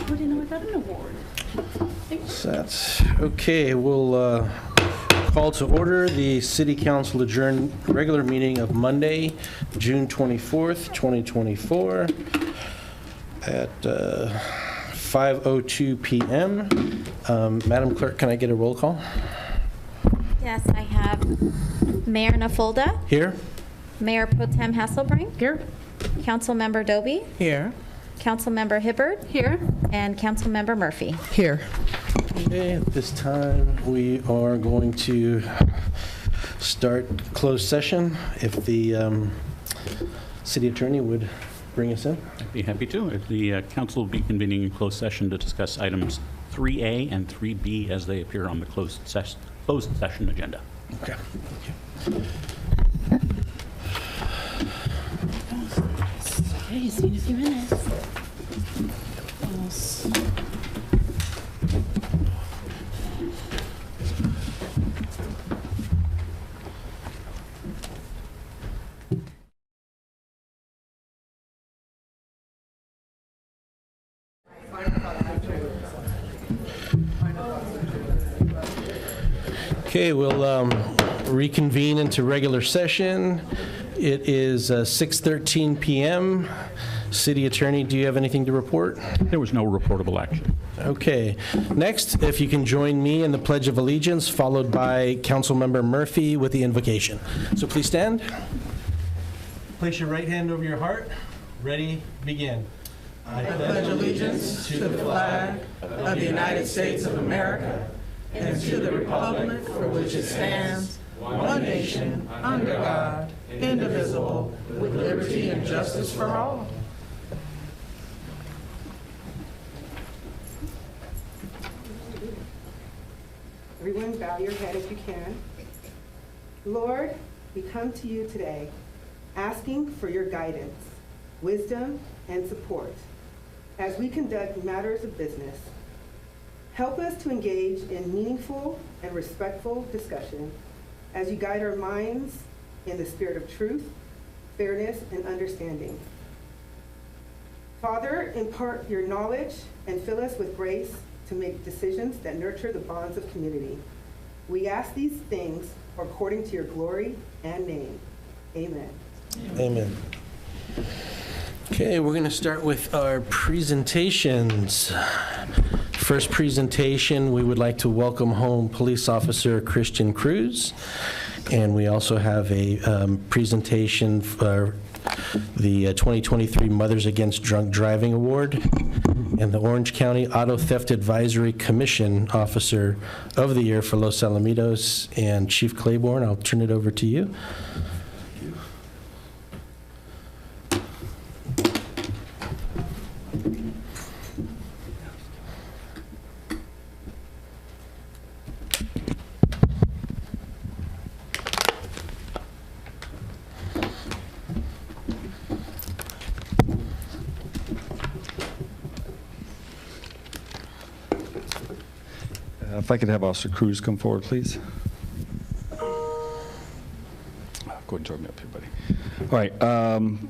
didn't know I got an award. So that's okay. We'll call to order the City Council adjourned regular meeting of Monday, June 24th, 2024 at 5:02 p.m. Madam Clerk, can I get a roll call? Yes, I have Mayor Nafolda, Here? Mayor Pro Tem Hasselbrink, Here. Councilmember Doby, Here. Councilmember Hibbard, Here. and Councilmember Murphy. Here. Okay, at this time, we are going to start closed session. If the city attorney would bring us in. I'd be happy to. The council will be convening in closed session to discuss items 3A and 3B as they appear on the closed session agenda. Okay. Okay, see you in a few minutes. Okay, we'll reconvene into regular session. It is 6:13 p.m. City Attorney, do you have anything to report? There was no reportable action. Okay. Next, if you can join me in the Pledge of Allegiance, followed by Councilmember Murphy with the invocation. So please stand. Place your right hand over your heart. Ready, begin. I pledge allegiance to the flag of the United States of America and to the republic for which it stands, one nation, under God, indivisible, with liberty and justice for all. Everyone bow your head if you can. Lord, we come to you today asking for your guidance, wisdom, and support as we conduct matters of business. Help us to engage in meaningful and respectful discussion as you guide our minds in the spirit of truth, fairness, and understanding. Father, impart your knowledge and fill us with grace to make decisions that nurture the bonds of community. We ask these things according to your glory and name. Amen. Amen. Okay, we're going to start with our presentations. First presentation, we would like to welcome home Police Officer Christian Cruz. And we also have a presentation for the 2023 Mothers Against Drunk Driving Award and the Orange County Auto Theft Advisory Commission Officer of the Year for Los Alamitos. And Chief Claiborne, I'll turn it over to you. If I could have Officer Cruz come forward, please. Go ahead and join me up here, buddy. All right.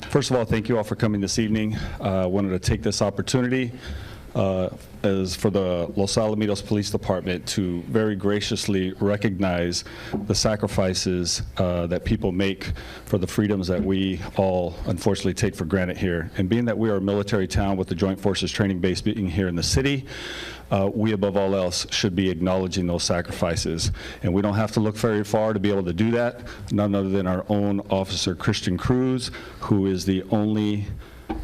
First of all, thank you all for coming this evening. I wanted to take this opportunity as for the Los Alamitos Police Department to very graciously recognize the sacrifices that people make for the freedoms that we all unfortunately take for granted here. And being that we are a military town with the Joint Forces Training Base being here in the city, we above all else should be acknowledging those sacrifices. And we don't have to look very far to be able to do that, none other than our own Officer Christian Cruz, who is the only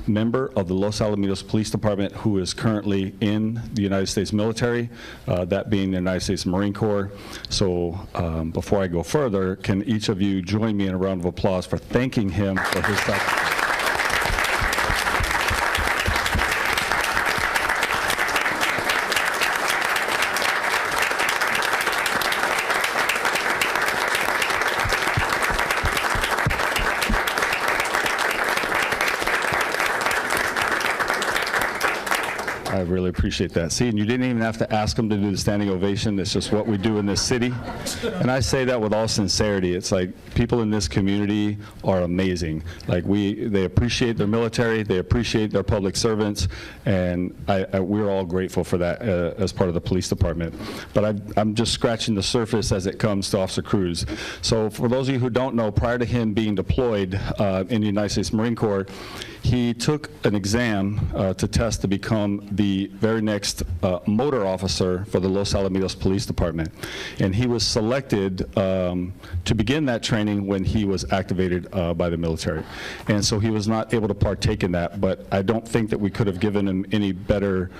member of the Los Alamitos Police Department who is currently in the United States military, that being the United States Marine Corps. So before I go further, can each of you join me in a round of applause for thanking him for his sacrifice? I really appreciate that. See, and you didn't even have to ask them to do the standing ovation. It's just what we do in this city. And I say that with all sincerity. It's like people in this community are amazing. Like they appreciate their military, they appreciate their public servants, and we're all grateful for that as part of the police department. But I'm just scratching the surface as it comes to Officer Cruz. So for those of you who don't know, prior to him being deployed in the United States Marine Corps, he took an exam to test to become the very next motor officer for the Los Alamitos Police Department. And he was selected to begin that training when he was activated by the military. And so he was not able to partake in that, but I don't think that we could have given him any better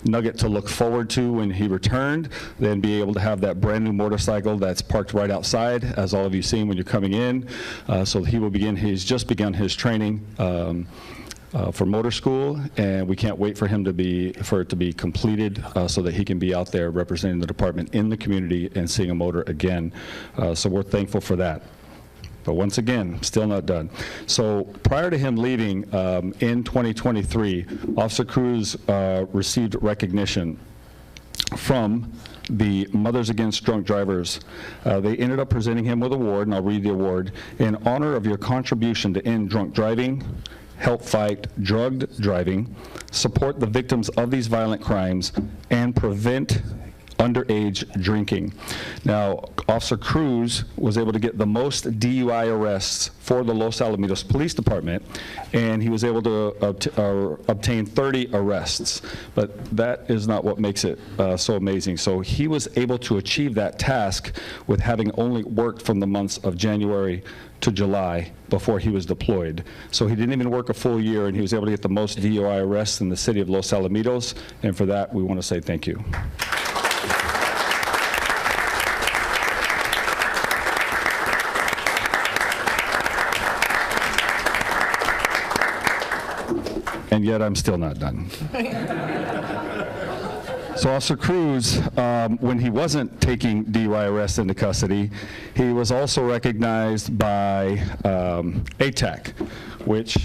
nugget to look forward to when he returned, then be able to have that brand new motorcycle that's parked right outside, as all of you seen when you're coming in. So he will begin, he's just begun his training for motor school, and we can't wait for him for it to be completed so that he can be out there representing the department in the community and seeing a motor again. So we're thankful for that. But once again, still not done. So prior to him leaving in 2023, Officer Cruz received recognition from the Mothers Against Drunk Drivers. They ended up presenting him with an award, and I'll read the award, in honor of your contribution to end drunk driving, help fight drugged driving, support the victims of these violent crimes, and prevent underage drinking. Now, Officer Cruz was able to get the most DUI arrests for the Los Alamitos Police Department, and he was able to obtain 30 arrests. But that is not what makes it so amazing. So he was able to achieve that task with having only worked from the months of January to July before he was deployed. So he didn't even work a full year, and he was able to get the most DUI arrests in the city of Los Alamitos, and for that, we want to say thank you. And yet I'm still not done. So Officer Cruz, when he wasn't taking DUI arrests into custody, he was also recognized by ATAC, which,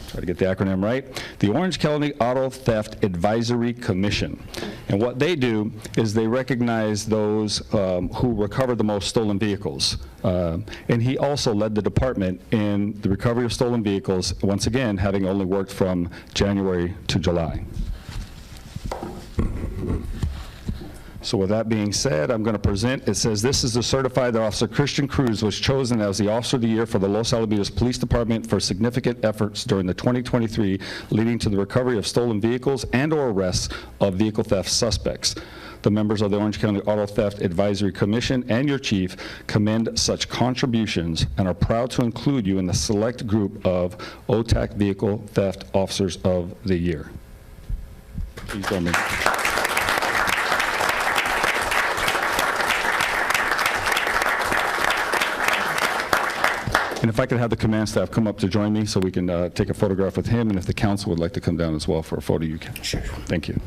try to get the acronym right, the Orange County Auto Theft Advisory Commission. And what they do is they recognize those who recover the most stolen vehicles. And he also led the department in the recovery of stolen vehicles, once again, having only worked from January to July. So with that being said, I'm going to present, it says, this is to certify that Officer Christian Cruz was chosen as the Officer of the Year for the Los Alamitos Police Department for significant efforts during the 2023 leading to the recovery of stolen vehicles and/or arrests of vehicle theft suspects. The members of the Orange County Auto Theft Advisory Commission and your chief commend such contributions and are proud to include you in the select group of OTAC Vehicle Theft Officers of the Year. Please join me. And if I could have the command staff come up to join me so we can take a photograph with him, and if the council would like to come down as well for a photo, you can. Sure. Thank you.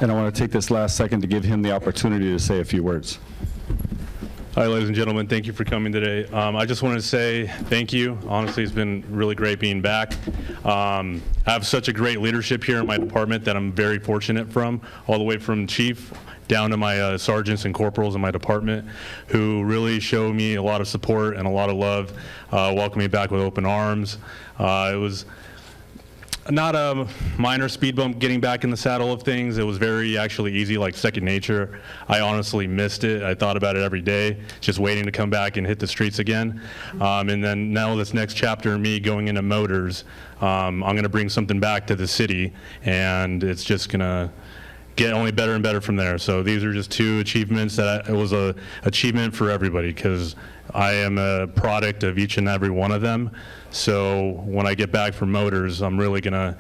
And I want to take this last second to give him the opportunity to say a few words. Hi, ladies and gentlemen. Thank you for coming today. I just wanted to say thank you. Honestly, it's been really great being back. I have such a great leadership here in my department that I'm very fortunate from, all the way from chief down to my sergeants and corporals in my department, who really show me a lot of support and a lot of love, welcome me back with open arms. It was not a minor speed bump getting back in the saddle of things. It was very actually easy, like second nature. I honestly missed it. I thought about it every day, just waiting to come back and hit the streets again. And then now this next chapter, me going into motors, I'm gonna bring something back to the city, and it's just gonna get only better and better from there. So these are just two achievements that it was a achievement for everybody, because I am a product of each and every one of them. So when I get back from motors, I'm really gonna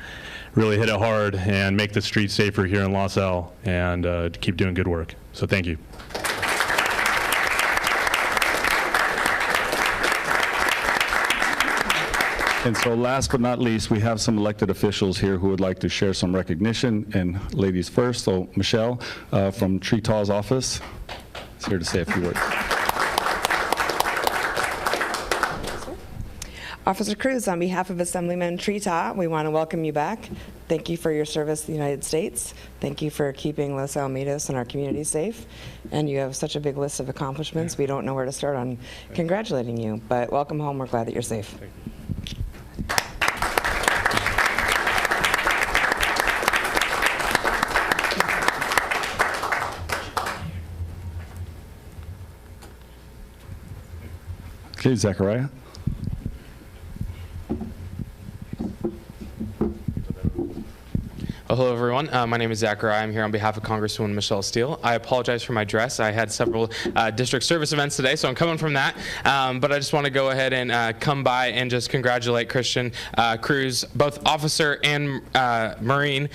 hit it hard and make the streets safer here in Los Al, and keep doing good work. So thank you. And so last but not least, we have some elected officials here who would like to share some recognition. And ladies first, so Michelle from Treetaw's office is here to say a few words. Officer Cruz, on behalf of Assemblyman Treetaw, we want to welcome you back. Thank you for your service to the United States. Thank you for keeping Los Alamitos and our community safe. And you have such a big list of accomplishments, we don't know where to start on congratulating you. But welcome home, we're glad that you're safe. Thank you. Okay, Zachariah. Well, hello, everyone. My name is Zachariah. I'm here on behalf of Congresswoman Michelle Steele. I apologize for my dress. I had several district service events today, so I'm coming from that. But I just want to go ahead and come by and just congratulate Christian Cruz, both officer and Marine,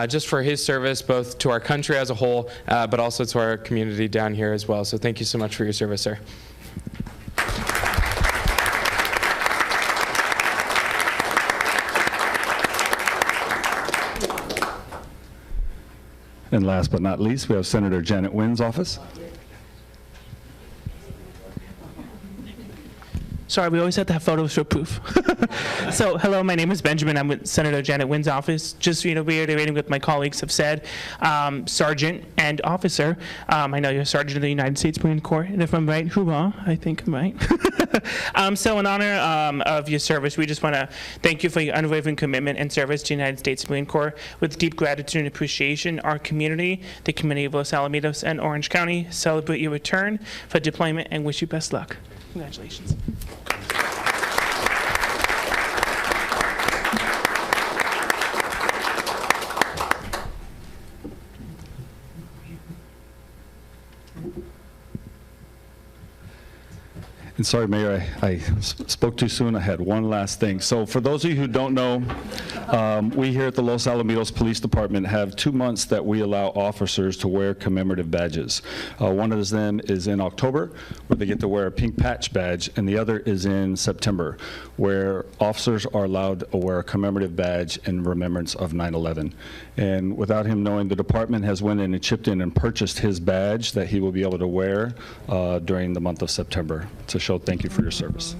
just for his service, both to our country as a whole, but also to our community down here as well. So thank you so much for your service, sir. And last but not least, we have Senator Janet Wynn's office. Sorry, we always have to have photos for proof. So, hello, my name is Benjamin. I'm with Senator Janet Wynn's office. Just reiterating what my colleagues have said, Sergeant and Officer. I know you're a Sergeant of the United States Marine Corps, and if I'm right, hoorah, I think I'm right. So in honor of your service, we just want to thank you for your unwavering commitment and service to the United States Marine Corps. With deep gratitude and appreciation, our community, the community of Los Alamitos and Orange County, celebrate your return for deployment and wish you best luck. Congratulations. And sorry, Mayor, I spoke too soon. I had one last thing. So for those of you who don't know, we here at the Los Alamitos Police Department have 2 months that we allow officers to wear commemorative badges. One of them is in October, where they get to wear a pink patch badge, and the other is in September, where officers are allowed to wear a commemorative badge in remembrance of 9/11. And without him knowing, the department has went in and chipped in and purchased his badge that he will be able to wear during the month of September to show thank you for your service.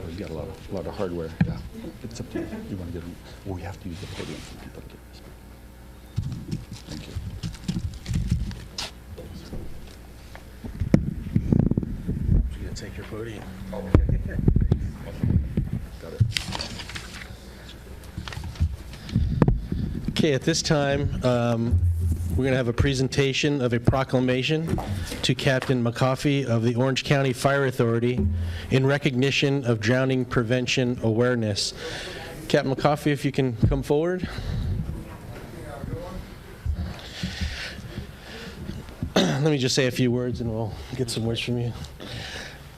You got a lot of hardware. Yeah, it's up to you. You want to get them? Well, we have to use the podium for people to get this. Thank you. You gotta take your podium. Got it. Okay, at this time, we're going to have a presentation of a proclamation to Captain McCoffey of the Orange County Fire Authority in recognition of drowning prevention awareness. Captain McCoffey, if you can come forward. Let me just say a few words and we'll get some words from you.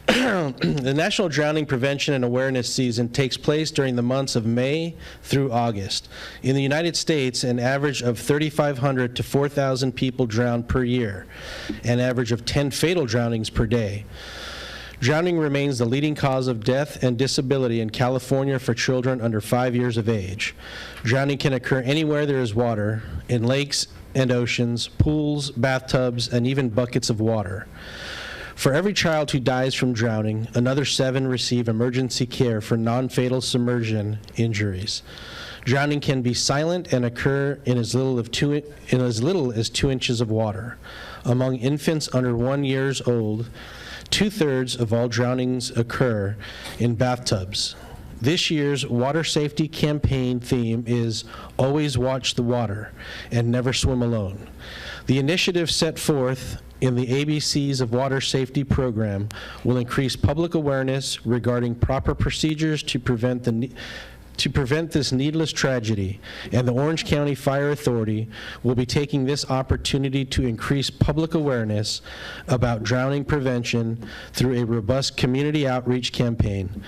The National Drowning Prevention and Awareness Season takes place during the months of May through August. In the United States, an average of 3,500 to 4,000 people drown per year, an average of 10 fatal drownings per day. Drowning remains the leading cause of death and disability in California for children under 5 years of age. Drowning can occur anywhere there is water, in lakes and oceans, pools, bathtubs, and even buckets of water. For every child who dies from drowning, another 7 receive emergency care for non-fatal submersion injuries. Drowning can be silent and occur in as little as 2 inches of water. Among infants under 1 year old, 2/3 of all drownings occur in bathtubs. This year's water safety campaign theme is Always Watch the Water and Never Swim Alone. The initiative set forth in the ABCs of Water Safety program will increase public awareness regarding proper procedures to prevent this needless tragedy, and the Orange County Fire Authority will be taking this opportunity to increase public awareness about drowning prevention through a robust community outreach campaign.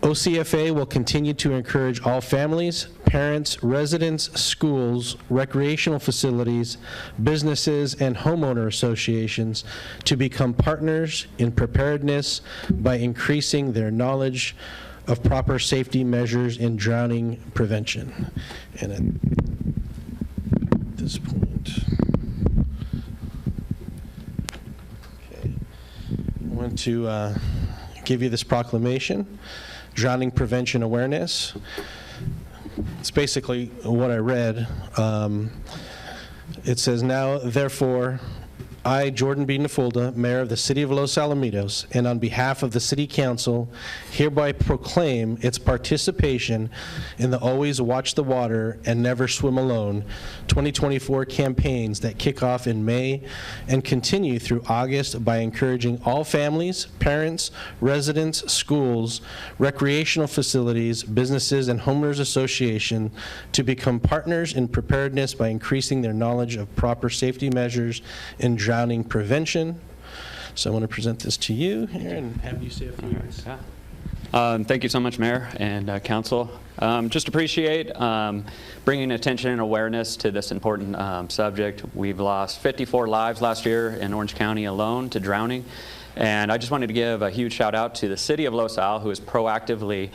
OCFA will continue to encourage all families, parents, residents, schools, recreational facilities, businesses, and homeowner associations to become partners in preparedness by increasing their knowledge of proper safety measures in drowning prevention. And at this point, okay, I want to give you this proclamation. Drowning prevention awareness. It's basically what I read. It says, now, therefore, I, Jordan B. Nafulda, Mayor of the City of Los Alamitos, and on behalf of the City Council, hereby proclaim its participation in the Always Watch the Water and Never Swim Alone 2024 campaigns that kick off in May and continue through August by encouraging all families, parents, residents, schools, recreational facilities, businesses, and homeowners association to become partners in preparedness by increasing their knowledge of proper safety measures in drowning prevention. So I want to present this to you here and have you say a few words. Thank you so much, Mayor and Council. Just appreciate bringing attention and awareness to this important subject. We've lost 54 lives last year in Orange County alone to drowning. And I just wanted to give a huge shout out to the City of Los Al, who is proactively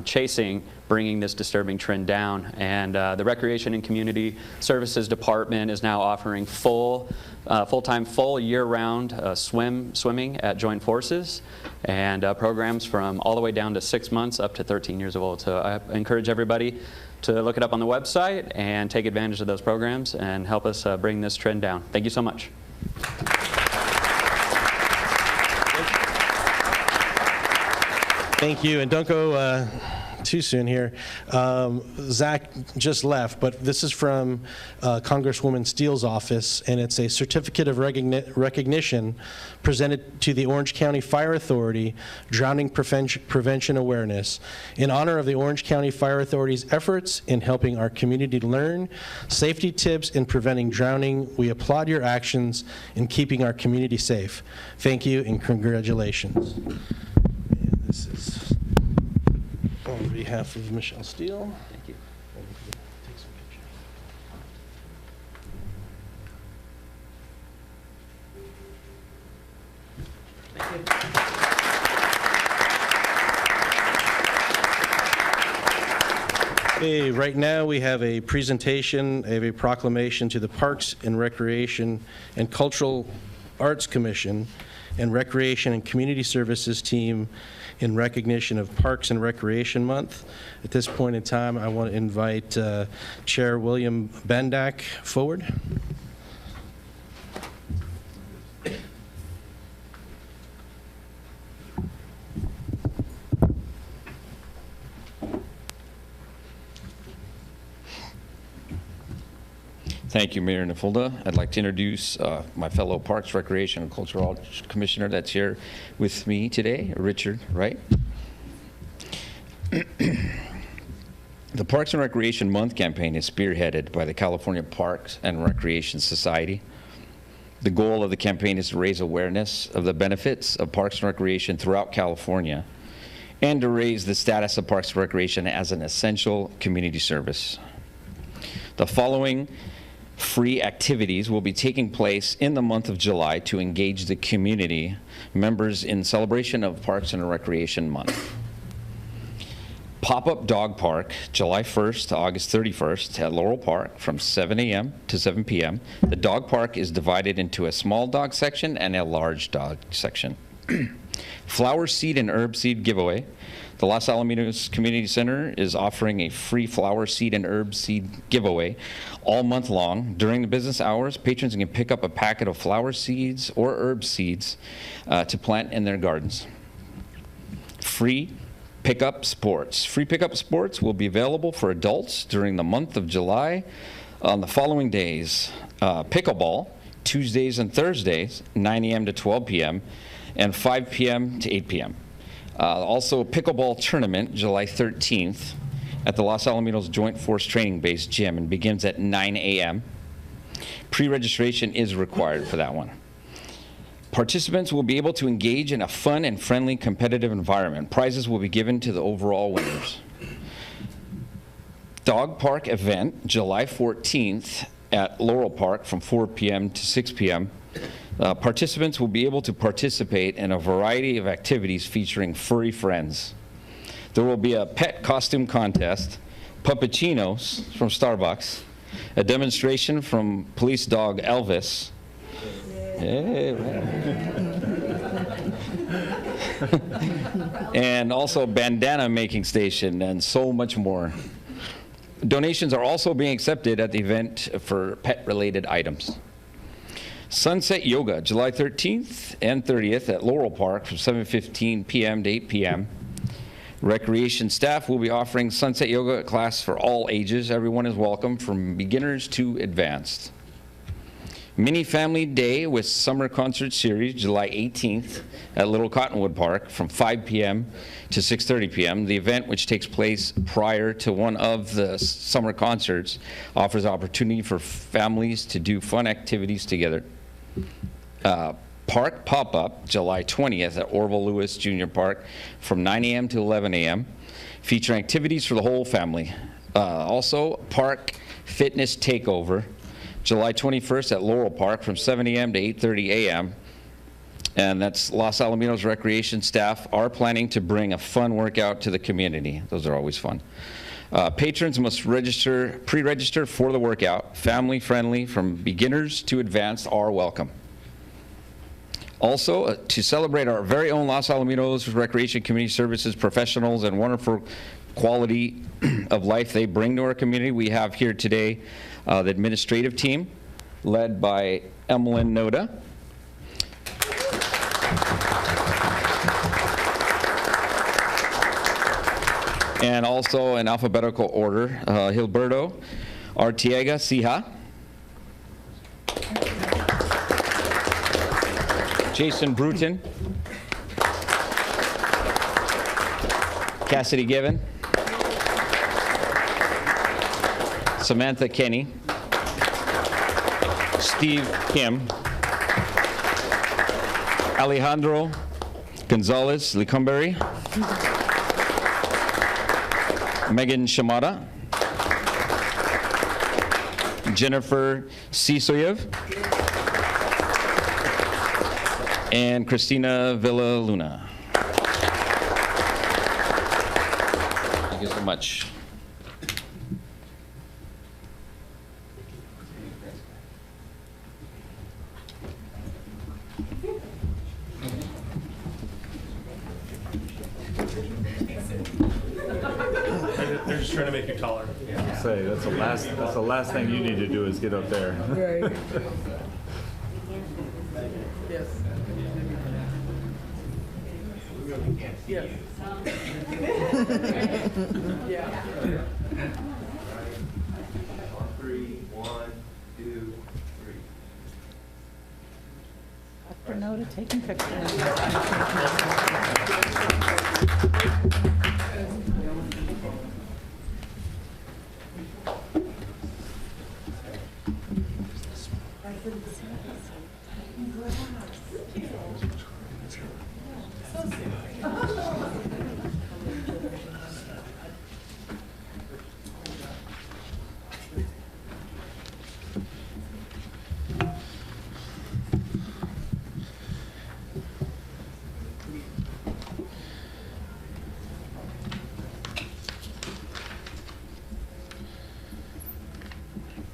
chasing bringing this disturbing trend down. And the Recreation and Community Services Department is now offering full-time, full year-round swimming at Joint Forces, and programs from all the way down to 6 months up to 13 years old. So I encourage everybody to look it up on the website and take advantage of those programs and help us bring this trend down. Thank you so much. Thank you, and don't go too soon here. Zach just left, but this is from Congresswoman Steele's office, and it's a certificate of recognition presented to the Orange County Fire Authority Drowning Prevention Awareness in honor of the Orange County Fire Authority's efforts in helping our community learn safety tips in preventing drowning. We applaud your actions in keeping our community safe. Thank you and congratulations. This is on behalf of Michelle Steele. Thank you. Take some pictures. Okay, right now we have a presentation of a proclamation to the Parks and Recreation and Cultural Arts Commission and Recreation and Community Services team in recognition of Parks and Recreation Month. At this point in time, I want to invite Chair William Bendak forward. Thank you, Mayor Nafulda. I'd like to introduce my fellow Parks, Recreation, and Cultural Arts Commissioner that's here with me today, Richard Wright. The Parks and Recreation Month campaign is spearheaded by the California Parks and Recreation Society. The goal of the campaign is to raise awareness of the benefits of parks and recreation throughout California and to raise the status of parks and recreation as an essential community service. The following free activities will be taking place in the month of July to engage the community members in celebration of Parks and Recreation Month. Pop-up Dog Park, July 1st to August 31st at Laurel Park from 7 a.m. to 7 p.m. The dog park is divided into a small dog section and a large dog section. Flower seed and herb seed giveaway. The Los Alamitos Community Center is offering a free flower seed and herb seed giveaway all month long. During the business hours, patrons can pick up a packet of flower seeds or herb seeds to plant in their gardens. Free Pickup sports. Free pickup sports will be available for adults during the month of July on the following days. Pickleball, Tuesdays and Thursdays, 9 a.m. to 12 p.m., and 5 p.m. to 8 p.m. Also, a pickleball tournament, July 13th, at the Los Alamitos Joint Force Training Base gym, and begins at 9 a.m. Pre-registration is required for that one. Participants will be able to engage in a fun and friendly competitive environment. Prizes will be given to the overall winners. Dog Park event, July 14th at Laurel Park from 4 p.m. to 6 p.m. Participants will be able to participate in a variety of activities featuring furry friends. There will be a pet costume contest, puppuccinos from Starbucks, a demonstration from police dog Elvis, and also bandana making station, and so much more. Donations are also being accepted at the event for pet-related items. Sunset Yoga, July 13th and 30th at Laurel Park from 7:15 p.m. to 8 p.m. Recreation staff will be offering Sunset Yoga class for all ages. Everyone is welcome, from beginners to advanced. Mini Family Day with Summer Concert Series, July 18th at Little Cottonwood Park from 5 p.m. to 6:30 p.m. The event, which takes place prior to one of the summer concerts, offers opportunity for families to do fun activities together. Park Pop-Up, July 20th at Orville Lewis Jr. Park from 9 a.m. to 11 a.m., featuring activities for the whole family. Also, Park Fitness Takeover, July 21st at Laurel Park from 7 a.m. to 8:30 a.m. And that's Los Alamitos recreation staff are planning to bring a fun workout to the community. Those are always fun. Patrons must pre-register for the workout. Family friendly, from beginners to advanced, are welcome. Also, to celebrate our very own Los Alamitos Recreation Community Services professionals and wonderful quality of life they bring to our community, we have here today the administrative team, led by Emmeline Noda. And also in alphabetical order, Gilberto Artiega Sija, Jason Bruton, Cassidy Given, Samantha Kenny, Steve Kim, Alejandro Gonzalez Licumberry, Megan Shamada, Jennifer Sisoyev, and Christina Villaluna. Thank you so much. They're just trying to make you taller. Say that's the last thing you need to do is get up there. Right. Yes. Yes. Yeah. 3, 1, 2, 3. For Noda taking pictures.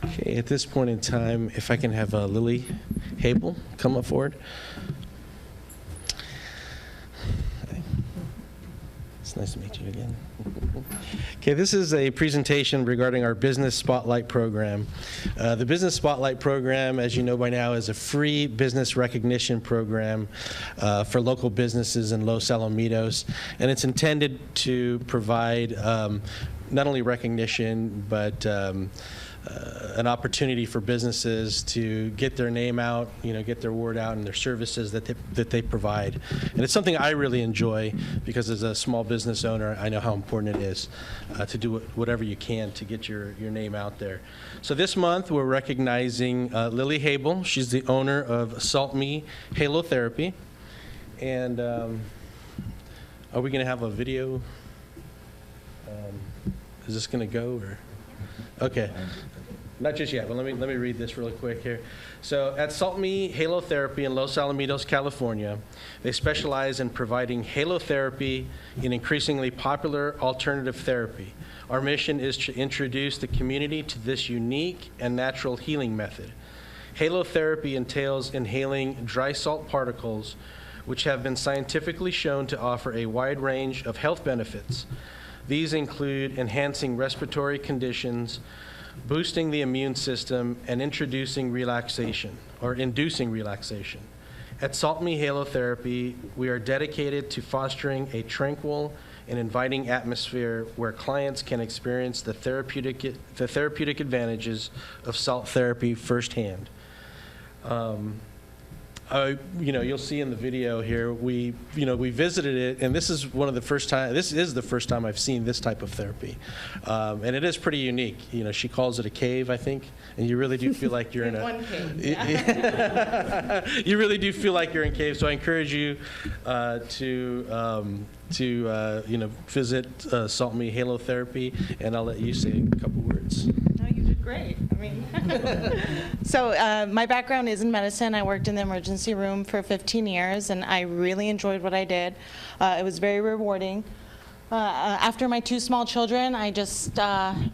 Okay, at this point in time, if I can have Lily Habel come up forward. It's nice to meet you again. Okay, this is a presentation regarding our Business Spotlight program. The Business Spotlight program, as you know by now, is a free business recognition program for local businesses in Los Alamitos, and it's intended to provide not only recognition, but an opportunity for businesses to get their name out, get their word out and their services that they provide. And it's something I really enjoy because as a small business owner, I know how important it is to do whatever you can to get your name out there. So this month, we're recognizing Lily Habel. She's the owner of Salt Me Halotherapy. And are we going to have a video? Is this going to go? Or? Okay. Not just yet, but let me read this really quick here. So at Salt Me Halotherapy in Los Alamitos, California, they specialize in providing halotherapy in increasingly popular alternative therapy. Our mission is to introduce the community to this unique and natural healing method. Halotherapy entails inhaling dry salt particles, which have been scientifically shown to offer a wide range of health benefits. These include enhancing respiratory conditions, boosting the immune system, and inducing relaxation. At Salt Me Halotherapy, we are dedicated to fostering a tranquil and inviting atmosphere where clients can experience the therapeutic advantages of salt therapy firsthand. You'll see in the video here, we visited it, and this is the first time I've seen this type of therapy. And it is pretty unique. She calls it a cave, I think, and you really do feel like you're in one cave, yeah. You really do feel like you're in cave, so I encourage you to visit Salt Me Halotherapy, and I'll let you say a couple words. No, you did great. So my background is in medicine. I worked in the emergency room for 15 years, and I really enjoyed what I did. It was very rewarding. After my 2 small children, I just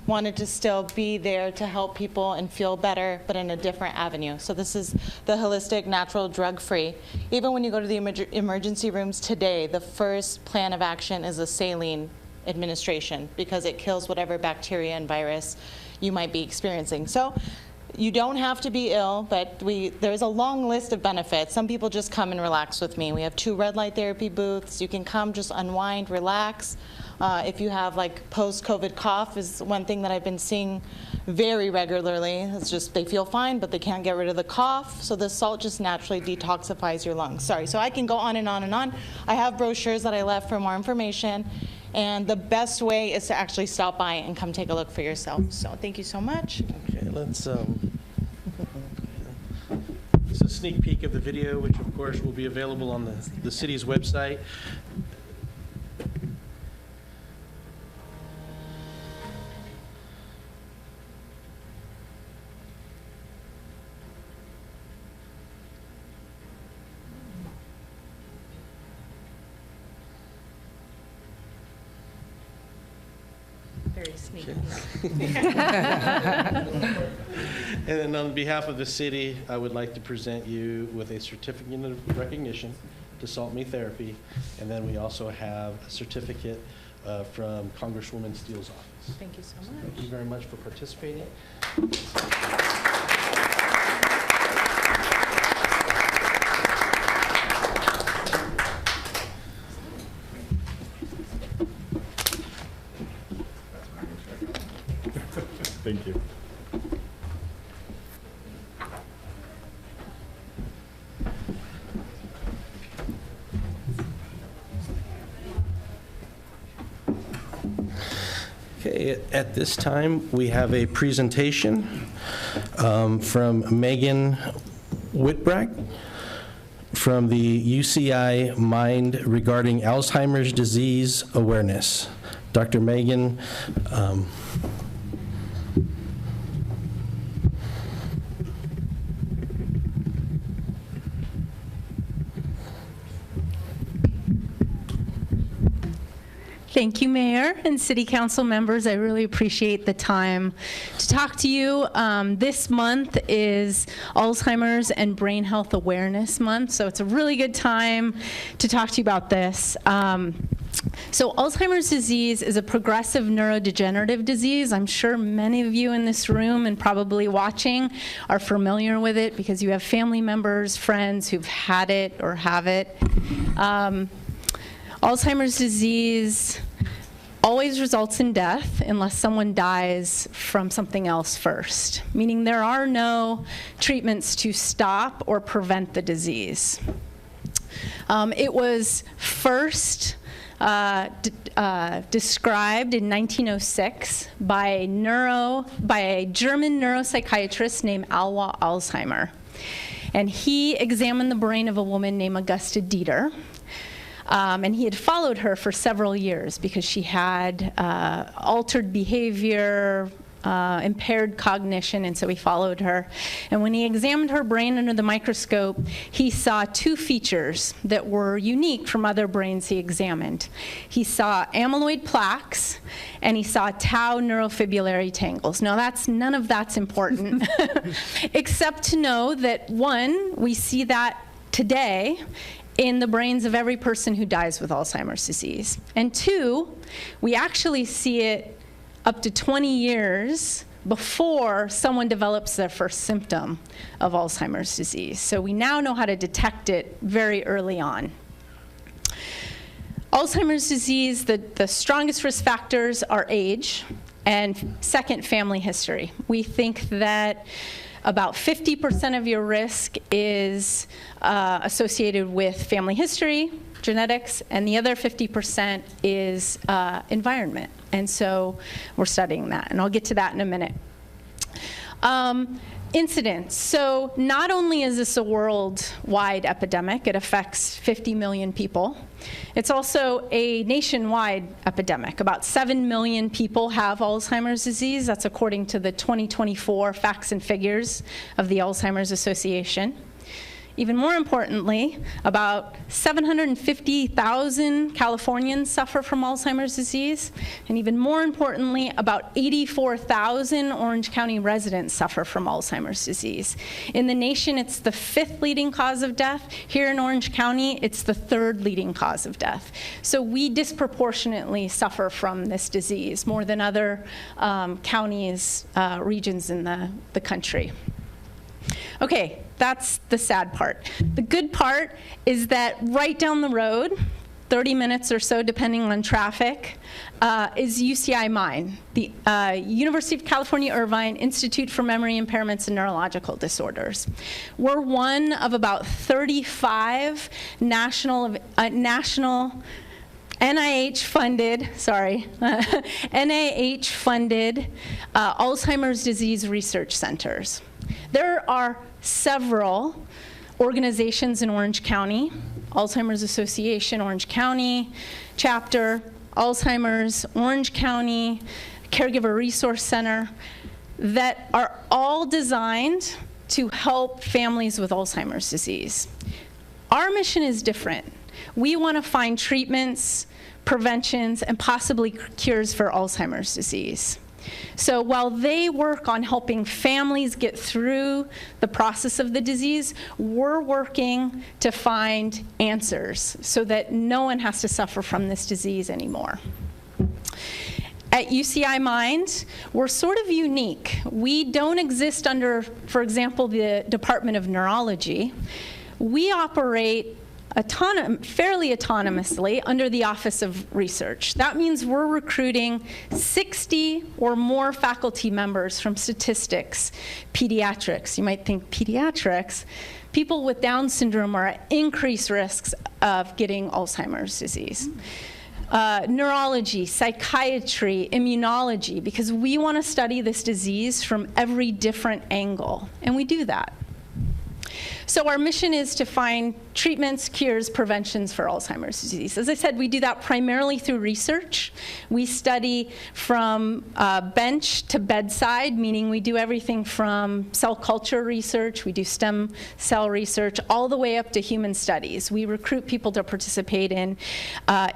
wanted to still be there to help people and feel better, but in a different avenue. So this is the holistic, natural, drug-free. Even when you go to the emergency rooms today, the first plan of action is a saline administration because it kills whatever bacteria and virus you might be experiencing. So you don't have to be ill, but there's a long list of benefits. Some people just come and relax with me. We have 2 red light therapy booths. You can come, just unwind, relax. If you have like post-COVID cough is one thing that I've been seeing very regularly. It's just they feel fine, but they can't get rid of the cough. So the salt just naturally detoxifies your lungs. Sorry, so I can go on and on and on. I have brochures that I left for more information. And the best way is to actually stop by and come take a look for yourself. So thank you so much. Okay, let's it's a sneak peek of the video, which of course will be available on the city's website. Very sneaky. And then on behalf of the city, I would like to present you with a certificate of recognition to Salt Me Therapy. And then we also have a certificate from Congresswoman Steele's office. Thank you so much. Thank you very much for participating. Thank you. Okay, at this time, we have a presentation from Megan Whitbrack from the UCI Mind regarding Alzheimer's disease awareness. Dr. Megan, Thank you, Mayor and City Council members. I really appreciate the time to talk to you. This month is Alzheimer's and Brain Health Awareness Month, so it's a really good time to talk to you about this. So Alzheimer's disease is a progressive neurodegenerative disease. I'm sure many of you in this room and probably watching are familiar with it because you have family members, friends who've had it or have it. Alzheimer's disease always results in death unless someone dies from something else first, meaning there are no treatments to stop or prevent the disease. It was first described in 1906 by a German neuropsychiatrist named Alois Alzheimer. And he examined the brain of a woman named Augusta Dieter. And he had followed her for several years because she had altered behavior, impaired cognition, and so he followed her. And when he examined her brain under the microscope, he saw two features that were unique from other brains he examined. He saw amyloid plaques, and he saw tau neurofibrillary tangles. Now, none of that's important, except to know that, one, we see that today in the brains of every person who dies with Alzheimer's disease. And two, we actually see it up to 20 years before someone develops their first symptom of Alzheimer's disease. So we now know how to detect it very early on. Alzheimer's disease, the strongest risk factors are age and second, family history. We think that about 50% of your risk is associated with family history, genetics, and the other 50% is environment. And so we're studying that, and I'll get to that in a minute. Incidence. So not only is this a worldwide epidemic, it affects 50 million people. It's also a nationwide epidemic. About 7 million people have Alzheimer's disease. That's according to the 2024 facts and figures of the Alzheimer's Association. Even more importantly, about 750,000 Californians suffer from Alzheimer's disease. And even more importantly, about 84,000 Orange County residents suffer from Alzheimer's disease. In the nation, it's the 5th leading cause of death. Here in Orange County, it's the 3rd leading cause of death. So we disproportionately suffer from this disease more than other counties, regions in the country. Okay, that's the sad part. The good part is that right down the road, 30 minutes or so depending on traffic, is UCI Mine, the University of California Irvine Institute for Memory Impairments and Neurological Disorders. We're one of about 35 national NIH-funded Alzheimer's disease research centers. There are several organizations in Orange County, Alzheimer's Association, Orange County chapter, Alzheimer's, Orange County, Caregiver Resource Center, that are all designed to help families with Alzheimer's disease. Our mission is different. We want to find treatments, preventions, and possibly cures for Alzheimer's disease. So while they work on helping families get through the process of the disease, we're working to find answers so that no one has to suffer from this disease anymore. At UCI Mind, we're sort of unique. We don't exist under, for example, the Department of Neurology. We operate fairly autonomously under the Office of Research. That means we're recruiting 60 or more faculty members from statistics, pediatrics. You might think pediatrics. People with Down syndrome are at increased risks of getting Alzheimer's disease. Neurology, psychiatry, immunology, because we want to study this disease from every different angle, and we do that. So our mission is to find treatments, cures, preventions for Alzheimer's disease. As I said, we do that primarily through research. We study from bench to bedside, meaning we do everything from cell culture research, we do stem cell research, all the way up to human studies. We recruit people to participate in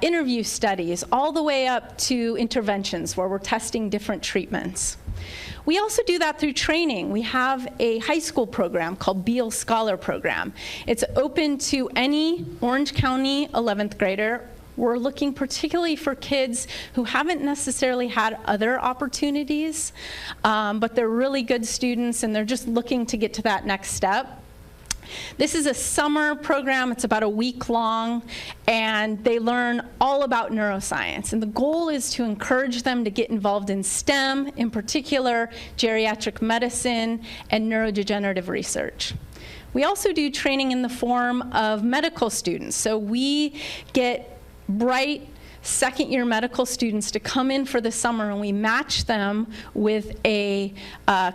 interview studies, all the way up to interventions where we're testing different treatments. We also do that through training. We have a high school program called Beal Scholar Program. It's open to any Orange County 11th grader We're looking particularly for kids who haven't necessarily had other opportunities, but they're really good students and they're just looking to get to that next step. This is a summer program. It's about a week long, and they learn all about neuroscience. And the goal is to encourage them to get involved in STEM, in particular geriatric medicine and neurodegenerative research. We also do training in the form of medical students. So we get bright second-year medical students to come in for the summer, and we match them with a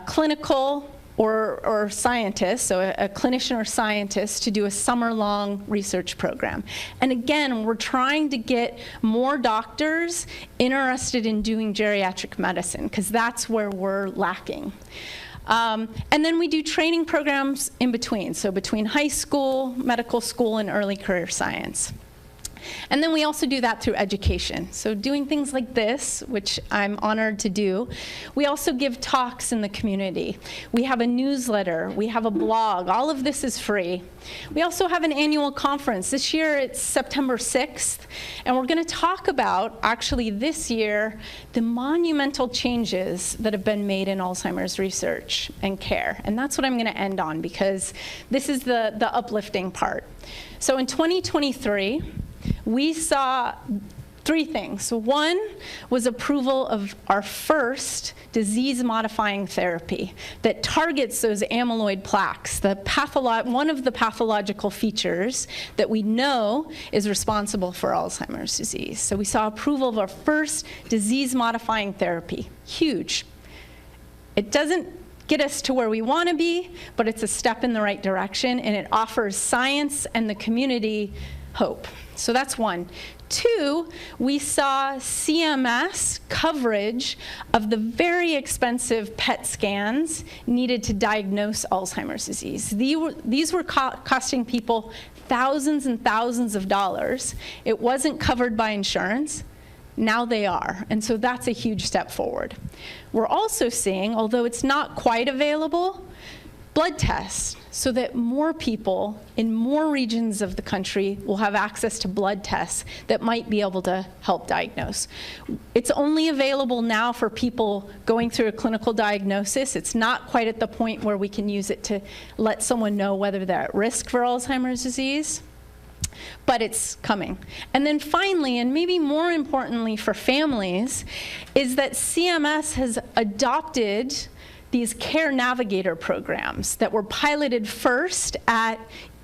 clinical or scientist, so a clinician or scientist, to do a summer-long research program. And again, we're trying to get more doctors interested in doing geriatric medicine, because that's where we're lacking. And then we do training programs in between, so between high school, medical school, and early career science. And then we also do that through education. So doing things like this, which I'm honored to do. We also give talks in the community. We have a newsletter. We have a blog. All of this is free. We also have an annual conference. This year it's September 6th. And we're going to talk about, actually this year, the monumental changes that have been made in Alzheimer's research and care. And that's what I'm going to end on, because this is the uplifting part. So in 2023, we saw three things. One was approval of our first disease-modifying therapy that targets those amyloid plaques, one of the pathological features that we know is responsible for Alzheimer's disease. So we saw approval of our first disease-modifying therapy. Huge. It doesn't get us to where we want to be, but it's a step in the right direction, and it offers science and the community hope. So that's one. Two, we saw CMS coverage of the very expensive PET scans needed to diagnose Alzheimer's disease. These were costing people thousands and thousands of dollars. It wasn't covered by insurance. Now they are, and so that's a huge step forward. We're also seeing, although it's not quite available, blood tests, so that more people in more regions of the country will have access to blood tests that might be able to help diagnose. It's only available now for people going through a clinical diagnosis. It's not quite at the point where we can use it to let someone know whether they're at risk for Alzheimer's disease, but it's coming. And then finally, and maybe more importantly for families, is that CMS has adopted these Care Navigator programs that were piloted first at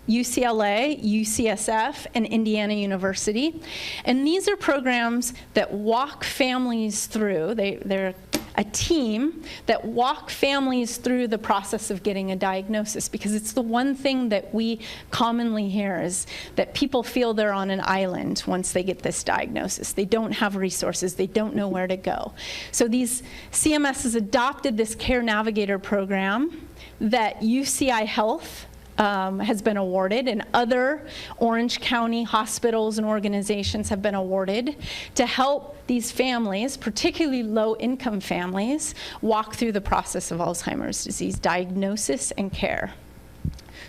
UCLA, UCSF, and Indiana University. And these are programs that walk families through, they're a team that walk families through the process of getting a diagnosis, because it's the one thing that we commonly hear is that people feel they're on an island once they get this diagnosis. They don't have resources. They don't know where to go. So CMS has adopted this Care Navigator program that UCI Health has been awarded, and other Orange County hospitals and organizations have been awarded to help these families, particularly low-income families, walk through the process of Alzheimer's disease diagnosis and care.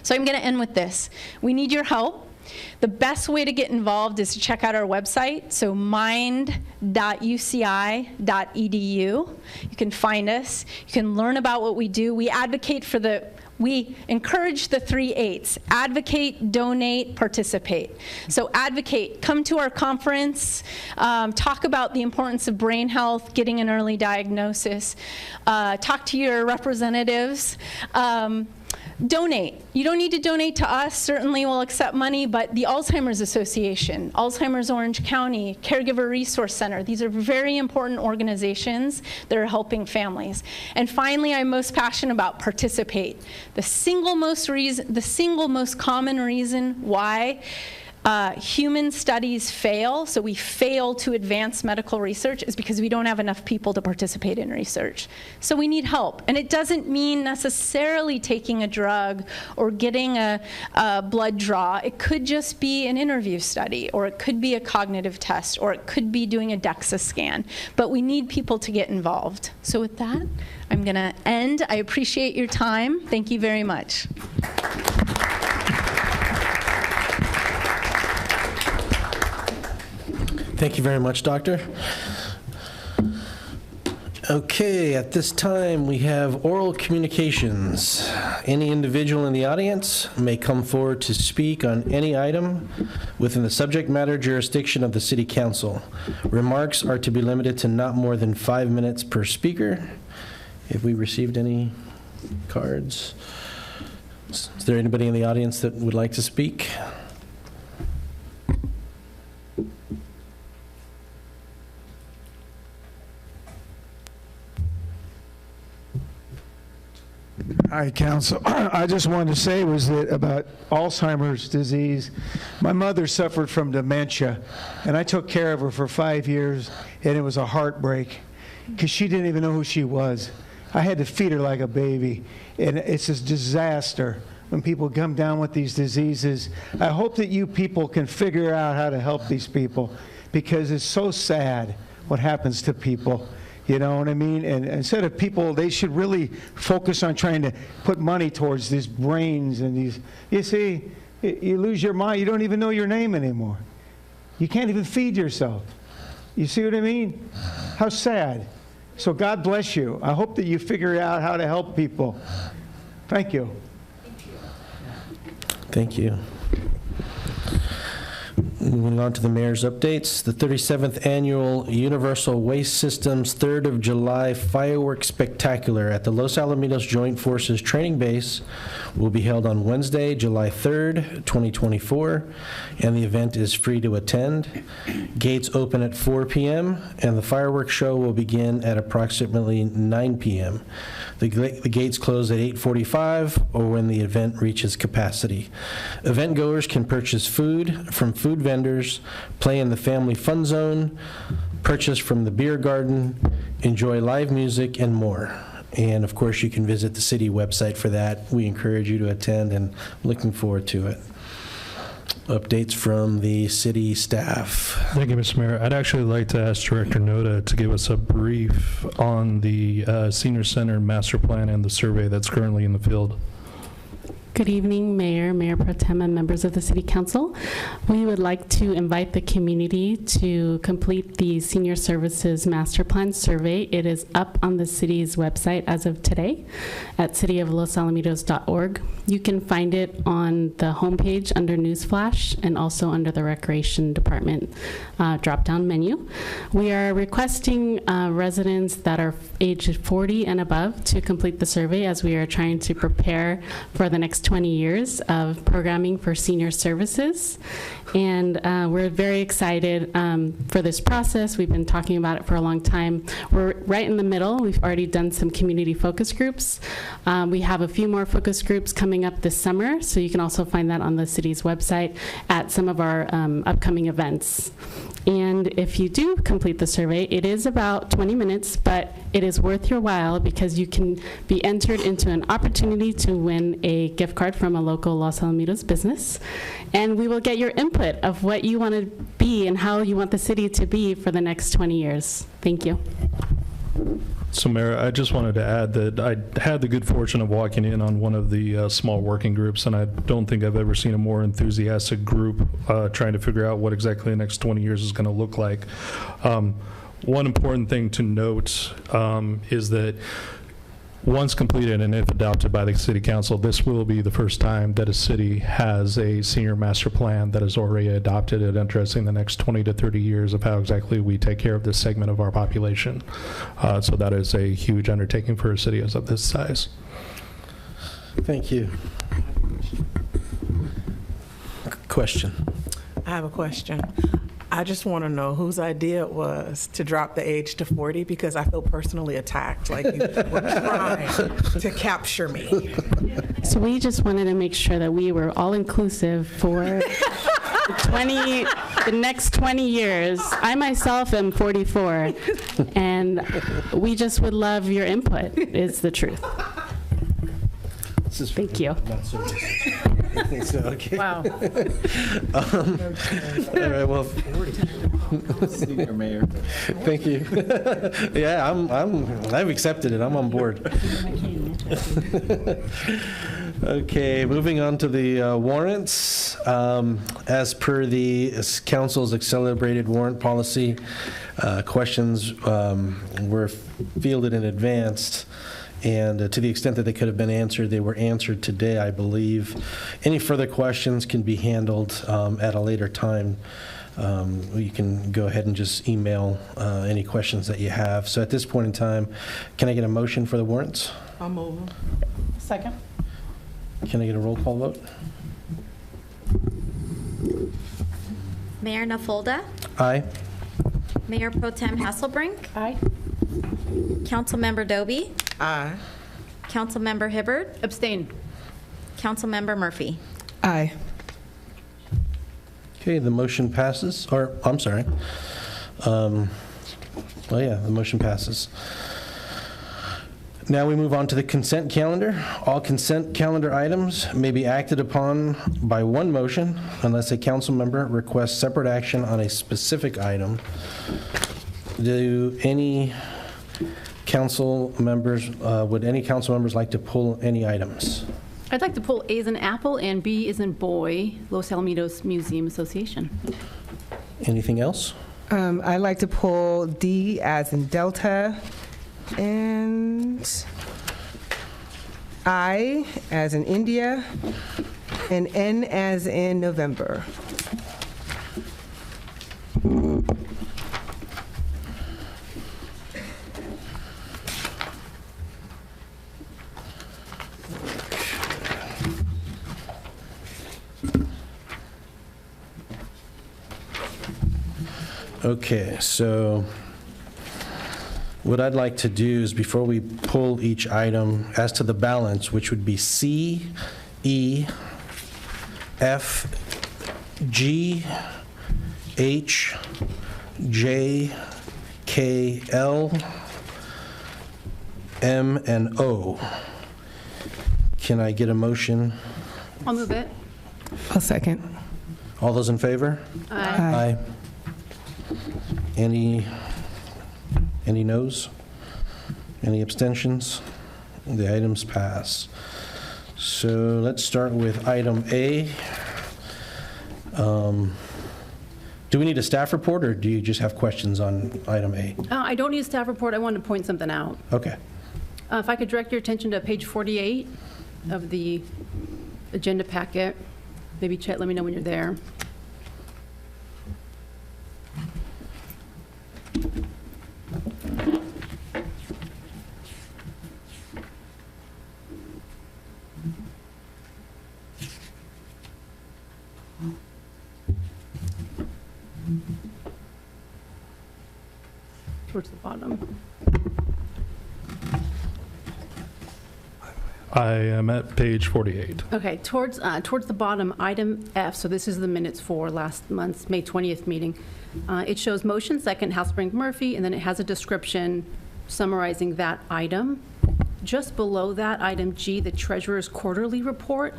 So I'm going to end with this. We need your help. The best way to get involved is to check out our website, so mind.uci.edu. You can find us. You can learn about what we do. We advocate we encourage the 3 A's: advocate, donate, participate. So advocate, come to our conference, talk about the importance of brain health, getting an early diagnosis, talk to your representatives. Donate. You don't need to donate to us. Certainly we'll accept money, but the Alzheimer's Association, Alzheimer's Orange County, Caregiver Resource Center, these are very important organizations that are helping families. And finally, I'm most passionate about participate. The single most common reason why human studies fail, so we fail to advance medical research, is because we don't have enough people to participate in research. So we need help. And it doesn't mean necessarily taking a drug or getting a blood draw. It could just be an interview study, or it could be a cognitive test, or it could be doing a DEXA scan. But we need people to get involved. So with that, I'm going to end. I appreciate your time. Thank you very much. Thank you very much, Doctor. Okay, at this time, we have oral communications. Any individual in the audience may come forward to speak on any item within the subject matter jurisdiction of the City Council. Remarks are to be limited to not more than 5 minutes per speaker. Have we received any cards? Is there anybody in the audience that would like to speak? Hi, Council. I just wanted to say was that about Alzheimer's disease, my mother suffered from dementia, and I took care of her for 5 years, and it was a heartbreak because she didn't even know who she was. I had to feed her like a baby, and it's a disaster when people come down with these diseases. I hope that you people can figure out how to help these people because it's so sad what happens to people. You know what I mean? And instead of people, they should really focus on trying to put money towards these brains and these. You see, you lose your mind. You don't even know your name anymore. You can't even feed yourself. You see what I mean? How sad. So God bless you. I hope that you figure out how to help people. Thank you. Thank you. Moving on to the mayor's updates. The 37th Annual Universal Waste Systems 3rd of July Fireworks Spectacular at the Los Alamitos Joint Forces Training Base will be held on Wednesday, July 3rd, 2024, and the event is free to attend. Gates open at 4 p.m., and the fireworks show will begin at approximately 9 p.m. The gates close at 8:45 or when the event reaches capacity. Event goers can purchase food from food vendors, play in the family fun zone, purchase from the beer garden, enjoy live music, and more. And of course, you can visit the city website for that. We encourage you to attend and looking forward to it. Updates from the city staff. Thank you, Mr. Mayor. I'd actually like to ask Director Noda to give us a brief on the Senior Center master plan and the survey that's currently in the field. Good evening, Mayor, Mayor Pro Tem, and members of the City Council. We would like to invite the community to complete the Senior Services Master Plan survey. It is up on the city's website as of today at cityoflosalamitos.org. You can find it on the homepage under Newsflash and also under the Recreation Department drop-down menu. We are requesting residents that are aged 40 and above to complete the survey as we are trying to prepare for the next 20 years of programming for senior services. And we're very excited for this process. We've been talking about it for a long time. We're right in the middle. We've already done some community focus groups. We have a few more focus groups coming up this summer, so you can also find that on the city's website at some of our upcoming events. And if you do complete the survey, it is about 20 minutes, but it is worth your while because you can be entered into an opportunity to win a gift card from a local Los Alamitos business. And we will get your input of what you want to be and how you want the city to be for the next 20 years. Thank you. So, Mayor, I just wanted to add that I had the good fortune of walking in on one of the small working groups, and I don't think I've ever seen a more enthusiastic group trying to figure out what exactly the next 20 years is going to look like. One important thing to note is that once completed and if adopted by the City Council, this will be the first time that a city has a senior master plan that is already adopted and addressing the next 20 to 30 years of how exactly we take care of this segment of our population. So that is a huge undertaking for a city as of this size. Thank you. Question. I have a question. I just want to know whose idea it was to drop the age to 40 because I feel personally attacked, like you were trying to capture me. So we just wanted to make sure that we were all inclusive for the next 20 years. I myself am 44, and we just would love your input, is the truth. Thank you. So, okay. Wow. All right, well, Senior Mayor. Thank you. Yeah, I've accepted it. I'm on board. Okay, moving on to the warrants. As per the council's accelerated warrant policy, questions were fielded in advance, and to the extent that they could have been answered, they were answered today, I believe. Any further questions can be handled at a later time. You can go ahead and just email any questions that you have. So at this point in time, can I get a motion for the warrants? I'll move. Second. Can I get a roll call vote? Mayor Nafolda, Aye. Mayor Pro Tem Hasselbrink. Aye. Councilmember Doby, Aye. Councilmember Hibbard, Abstain. Councilmember Murphy. Aye. Okay, the motion passes, or, I'm sorry. Oh yeah, the motion passes. Now we move on to the consent calendar. All consent calendar items may be acted upon by one motion unless a council member requests separate action on a specific item. Do any council members, would any council members like to pull any items? I'd like to pull A as in apple and B as in boy, Los Alamitos Museum Association. Anything else? I'd like to pull D as in Delta and I as in India and N as in November. Okay, so what I'd like to do is before we pull each item, as to the balance, which would be C, E, F, G, H, J, K, L, M, and O. Can I get a motion? I'll move it. I'll second. All those in favor? Aye. Aye. Any noes? Any abstentions? The items pass. So let's start with item A. Do we need a staff report, or do you just have questions on item A? I don't need a staff report. I wanted to point something out. Okay. If I could direct your attention to page 48 of the agenda packet. Maybe Chet, let me know when you're there. Towards the bottom. I am at page 48. Okay, towards the bottom, item F, so this is the minutes for last month's May 20th meeting. It shows motion second, Hasselbrink Murphy, and then it has a description summarizing that item. Just below that, item G, the treasurer's quarterly report,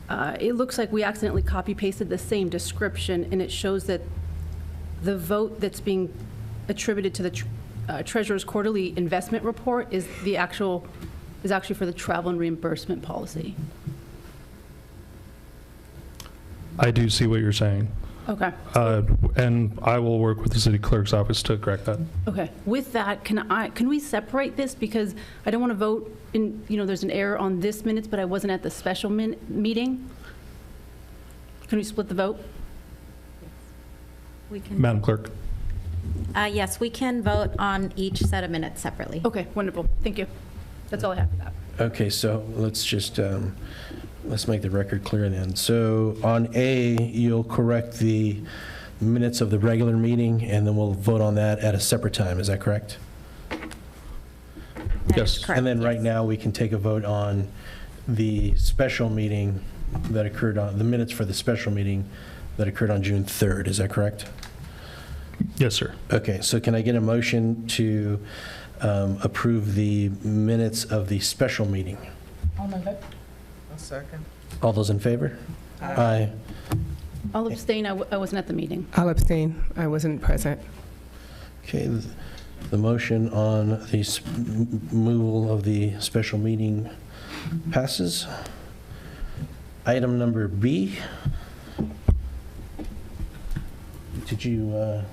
it looks like we accidentally copy-pasted the same description, and it shows that the vote that's being attributed to the treasurer's quarterly investment report is actually for the travel and reimbursement policy. I do see what you're saying. Okay. And I will work with the city clerk's office to correct that. Okay. With that, can we separate this, because I don't want to vote in, there's an error on this minutes, but I wasn't at the special meeting. Can we split the vote? We can. Madam Clerk. Yes, we can vote on each set of minutes separately. Okay, wonderful. Thank you. That's all I have for that. Okay, so let's just, let's make the record clear then. So on A, you'll correct the minutes of the regular meeting, and then we'll vote on that at a separate time. Is that correct? Yes. Correct, And then right yes. now, we can take a vote on the special meeting that occurred on, the minutes for the special meeting that occurred on June 3rd. Is that correct? Yes, sir. Okay, so can I get a motion to approve the minutes of the special meeting? I'll move it. I'll second. All those in favor? Aye. I'll abstain. I wasn't at the meeting. I'll abstain. I wasn't present. Okay, the motion on the removal of the special meeting Passes. Item number B. Did you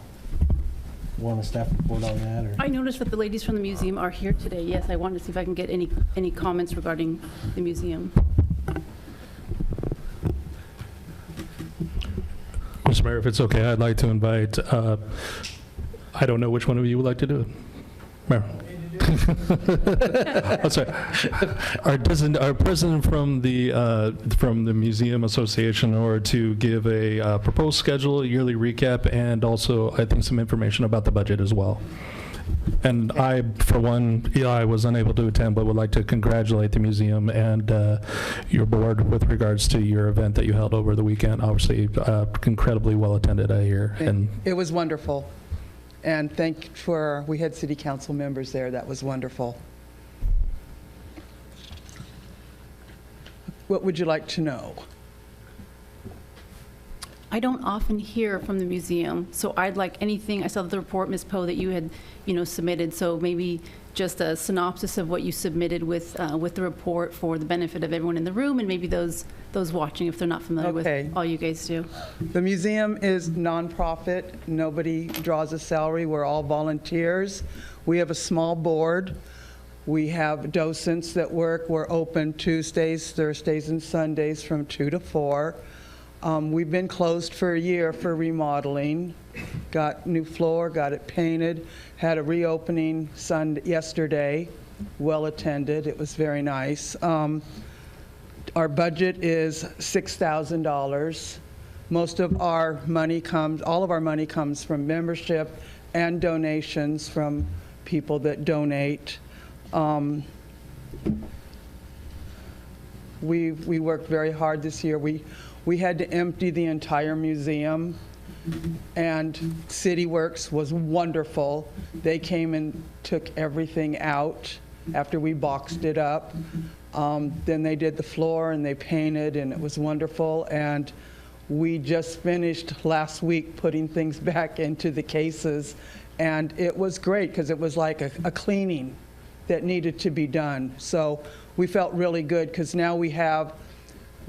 want a staff report on that? Or? I noticed that the ladies from the museum are here today. Yes, I wanted to see if I can get any comments regarding the museum. Mr. Mayor, if it's okay, I'd like to invite, I don't know which one of you would like to do it. Mayor. Oh, sorry. Our president from the Museum Association, or to give a proposed schedule, a yearly recap, and also I think some information about the budget as well. And I, for one, I was unable to attend, but would like to congratulate the museum and your board with regards to your event that you held over the weekend. Obviously, incredibly well attended, I hear. And it was wonderful. And we had city council members there. That was wonderful. What would you like to know? I don't often hear from the museum, so I'd like anything. I saw the report, Ms. Poe, that you had, submitted. So maybe just a synopsis of what you submitted with the report for the benefit of everyone in the room, and maybe those watching if they're not familiar with all you guys do. The museum is nonprofit. Nobody draws a salary. We're all volunteers. We have a small board. We have docents that work. We're open Tuesdays, Thursdays, and Sundays from 2 to 4. We've been closed for a year for remodeling. Got new floor, got it painted, had a reopening yesterday, well attended. It was very nice. Our budget is $6,000. Most of our money all of our money comes from membership and donations from people that donate. We worked very hard this year. We had to empty the entire museum, and City Works was wonderful. They came and took everything out after we boxed it up. Then they did the floor and they painted, and it was wonderful. And we just finished last week putting things back into the cases, and it was great because it was like a cleaning that needed to be done. So we felt really good because now we have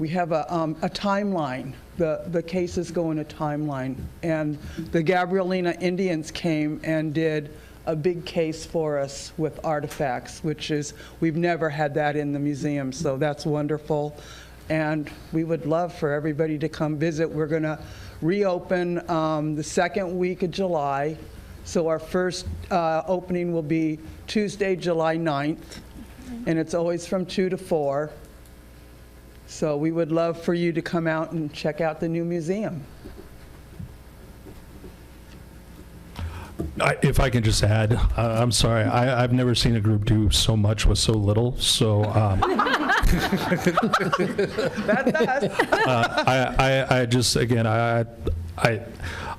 a timeline. The cases go in a timeline. And the Gabrielina Indians came and did a big case for us with artifacts, we've never had that in the museum, so that's wonderful. And we would love for everybody to come visit. We're going to reopen the second week of July. So our first opening will be Tuesday, July 9th, and it's always from 2 to 4. So we would love for you to come out and check out the new museum. If I can just add, I'm sorry, I've never seen a group do so much with so little. So That's us. I just, again, I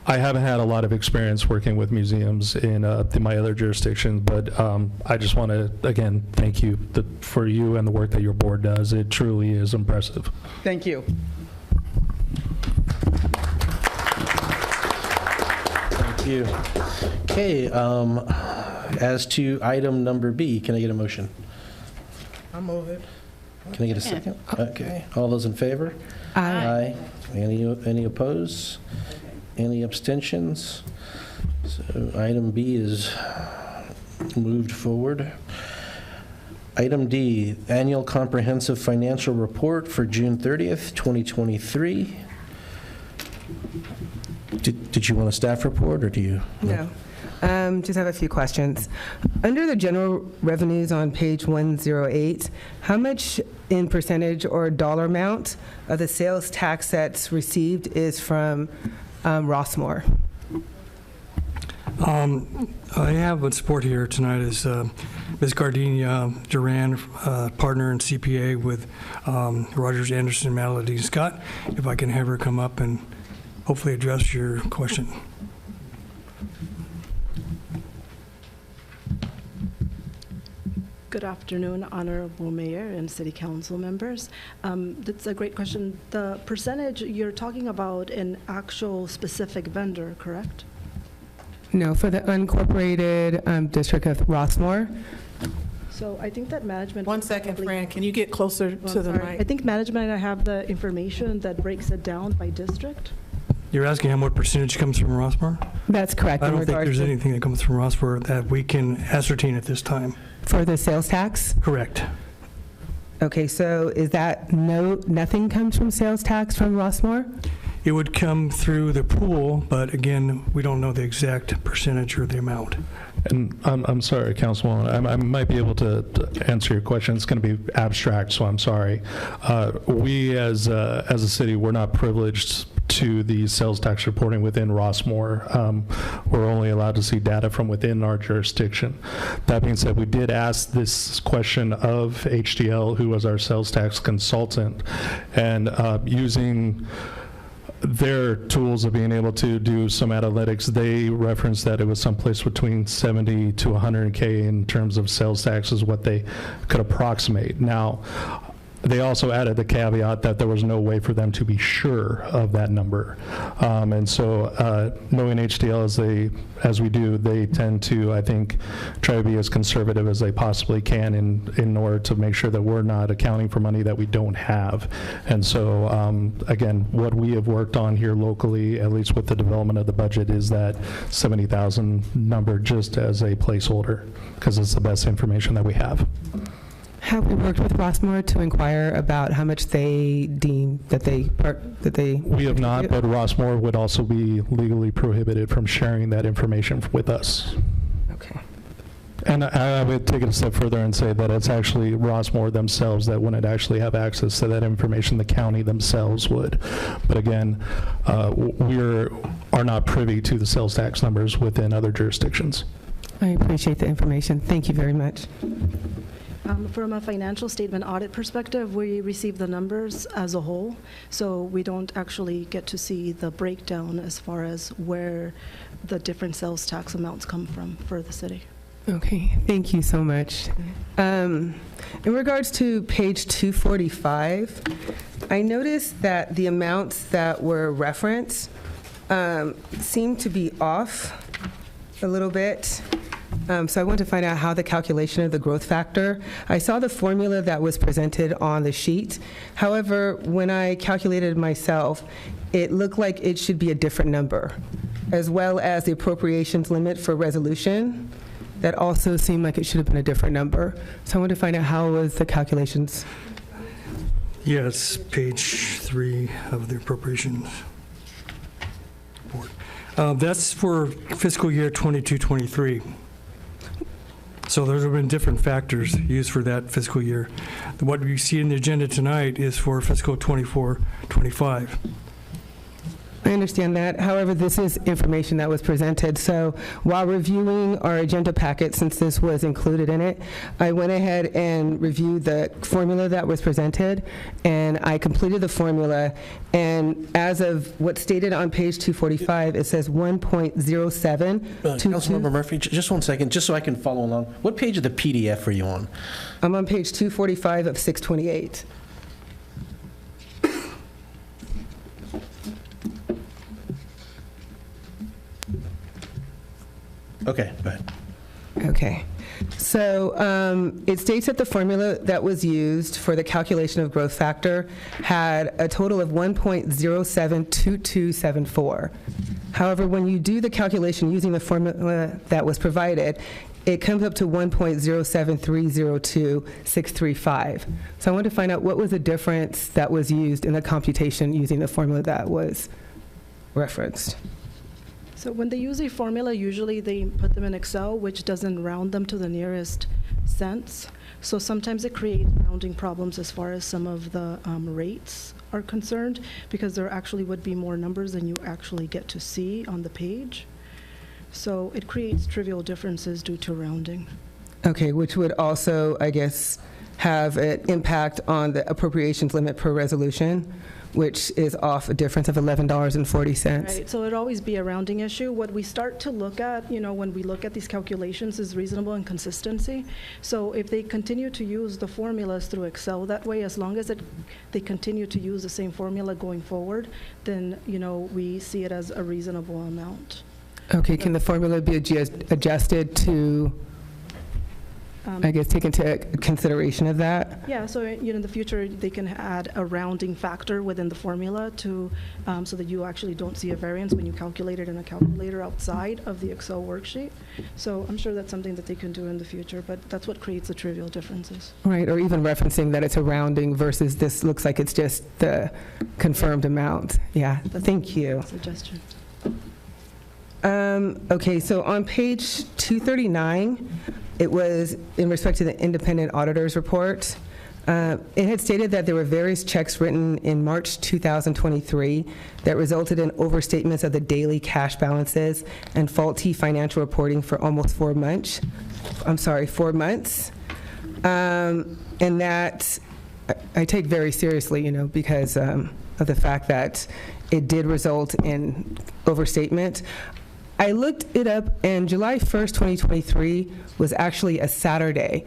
haven't had a lot of experience working with museums in my other jurisdictions, but I just want to, again, thank you for you and the work that your board does. It truly is impressive. Thank you. Thank you. Okay, as to item number B, can I get a motion? I'll move it. Can I get a second? Okay, all those in favor? Aye. Any opposed? Any abstentions? So item B is moved forward. Item D, Annual Comprehensive Financial Report for June 30th, 2023. Did you want a staff report, or do you? No. Just have a few questions. Under the general revenues on page 108, how much in percentage or dollar amount of the sales tax that's received is from Rossmore? I have a support here tonight is Ms. Gardenia Duran, partner and CPA with Rogers, Anderson, Malady, and Scott. If I can have her come up and hopefully address your question. Good afternoon, Honorable Mayor and City Council members. That's a great question. The percentage you're talking about an actual specific vendor, correct? No, for the unincorporated district of Rossmore. So I think that management. One second, Fran, can you get closer to the I mic? think management and I have the information that breaks it down by district. You're asking how much percentage comes from Rossmore? That's correct. I in don't think regards there's to- anything that comes from Rossmore that we can ascertain at this time. For the sales tax? Correct. Okay, so is that nothing comes from sales tax from Rossmore? It would come through the pool, but again, we don't know the exact percentage or the amount. And I'm sorry, Councilwoman, I might be able to answer your question. It's going to be abstract, so I'm sorry. We, as a city, we're not privileged to the sales tax reporting within Rossmore. We're only allowed to see data from within our jurisdiction. That being said, we did ask this question of HDL, who was our sales tax consultant, and using their tools of being able to do some analytics, they referenced that it was someplace between 70 to 100K in terms of sales taxes, what they could approximate. Now, they also added the caveat that there was no way for them to be sure of that number. And so knowing HDL as we do, they tend to, I think, try to be as conservative as they possibly can in order to make sure that we're not accounting for money that we don't have. And so, again, what we have worked on here locally, at least with the development of the budget, is that 70,000 number just as a placeholder, because it's the best information that we have. Have we worked with Rossmore to inquire about how much they deem that they? We have not, but Rossmore would also be legally prohibited from sharing that information with us. Okay. And I would take it a step further and say that it's actually Rossmore themselves that wouldn't actually have access to that information. The county themselves would. But again, we are not privy to the sales tax numbers within other jurisdictions. I appreciate the information. Thank you very much. From a financial statement audit perspective, we receive the numbers as a whole, so we don't actually get to see the breakdown as far as where the different sales tax amounts come from for the city. Okay, thank you so much. In regards to page 245, I noticed that the amounts that were referenced seem to be off a little bit. So I want to find out how the calculation of the growth factor. I saw the formula that was presented on the sheet. However, when I calculated myself, it looked like it should be a different number, as well as the appropriations limit for resolution. That also seemed like it should have been a different number. So I want to find out how was the calculations. Yes, page 3 of the appropriations report. That's for fiscal year 22-23. So there have been different factors used for that fiscal year. What we see in the agenda tonight is for fiscal 24-25. I understand that. However, this is information that was presented. So while reviewing our agenda packet, since this was included in it, I went ahead and reviewed the formula that was presented, and I completed the formula. And as of what's stated on page 245, it says 1.07. Councilmember Murphy, just one second, just so I can follow along. What page of the PDF are you on? I'm on page 245 of 628. Okay, go ahead. Okay. So it states that the formula that was used for the calculation of growth factor had a total of 1.072274. However, when you do the calculation using the formula that was provided, it comes up to 1.07302,635. So I want to find out what was the difference that was used in the computation using the formula that was referenced. So when they use a formula, usually they put them in Excel, which doesn't round them to the nearest cents. So sometimes it creates rounding problems as far as some of the rates are concerned, because there actually would be more numbers than you actually get to see on the page. So it creates trivial differences due to rounding. Okay, which would also, I guess, have an impact on the appropriations limit per resolution, which is off a difference of $11.40. Right, so it'd always be a rounding issue. What we start to look at, when we look at these calculations, is reasonable and consistency. So if they continue to use the formulas through Excel that way, as long as they continue to use the same formula going forward, then, we see it as a reasonable amount. Okay, can the formula be adjusted to I guess, take into consideration of that? Yeah, so in the future, they can add a rounding factor within the formula to, so that you actually don't see a variance when you calculate it in a calculator outside of the Excel worksheet. So I'm sure that's something that they can do in the future, but that's what creates the trivial differences. Right, or even referencing that it's a rounding versus this looks like it's just the confirmed amount. Yeah, thank you. Suggestion. Okay, so on page 239, it was in respect to the independent auditor's report. It had stated that there were various checks written in March 2023 that resulted in overstatements of the daily cash balances and faulty financial reporting for almost 4 months. And that I take very seriously, because of the fact that it did result in overstatement. I looked it up, and July 1st, 2023 was actually a Saturday.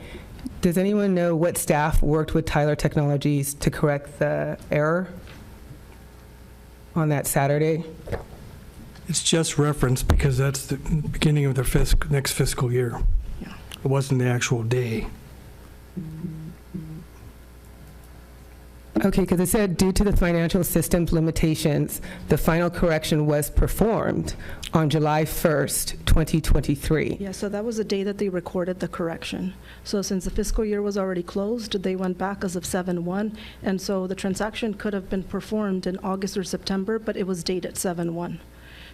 Does anyone know what staff worked with Tyler Technologies to correct the error on that Saturday? It's just referenced because that's the beginning of their next fiscal year. It wasn't the actual day. Okay, because it said due to the financial systems limitations, the final correction was performed on July 1st, 2023. Yeah, so that was the day that they recorded the correction. So since the fiscal year was already closed, they went back as of 7/1, and so the transaction could have been performed in August or September, but it was dated 7/1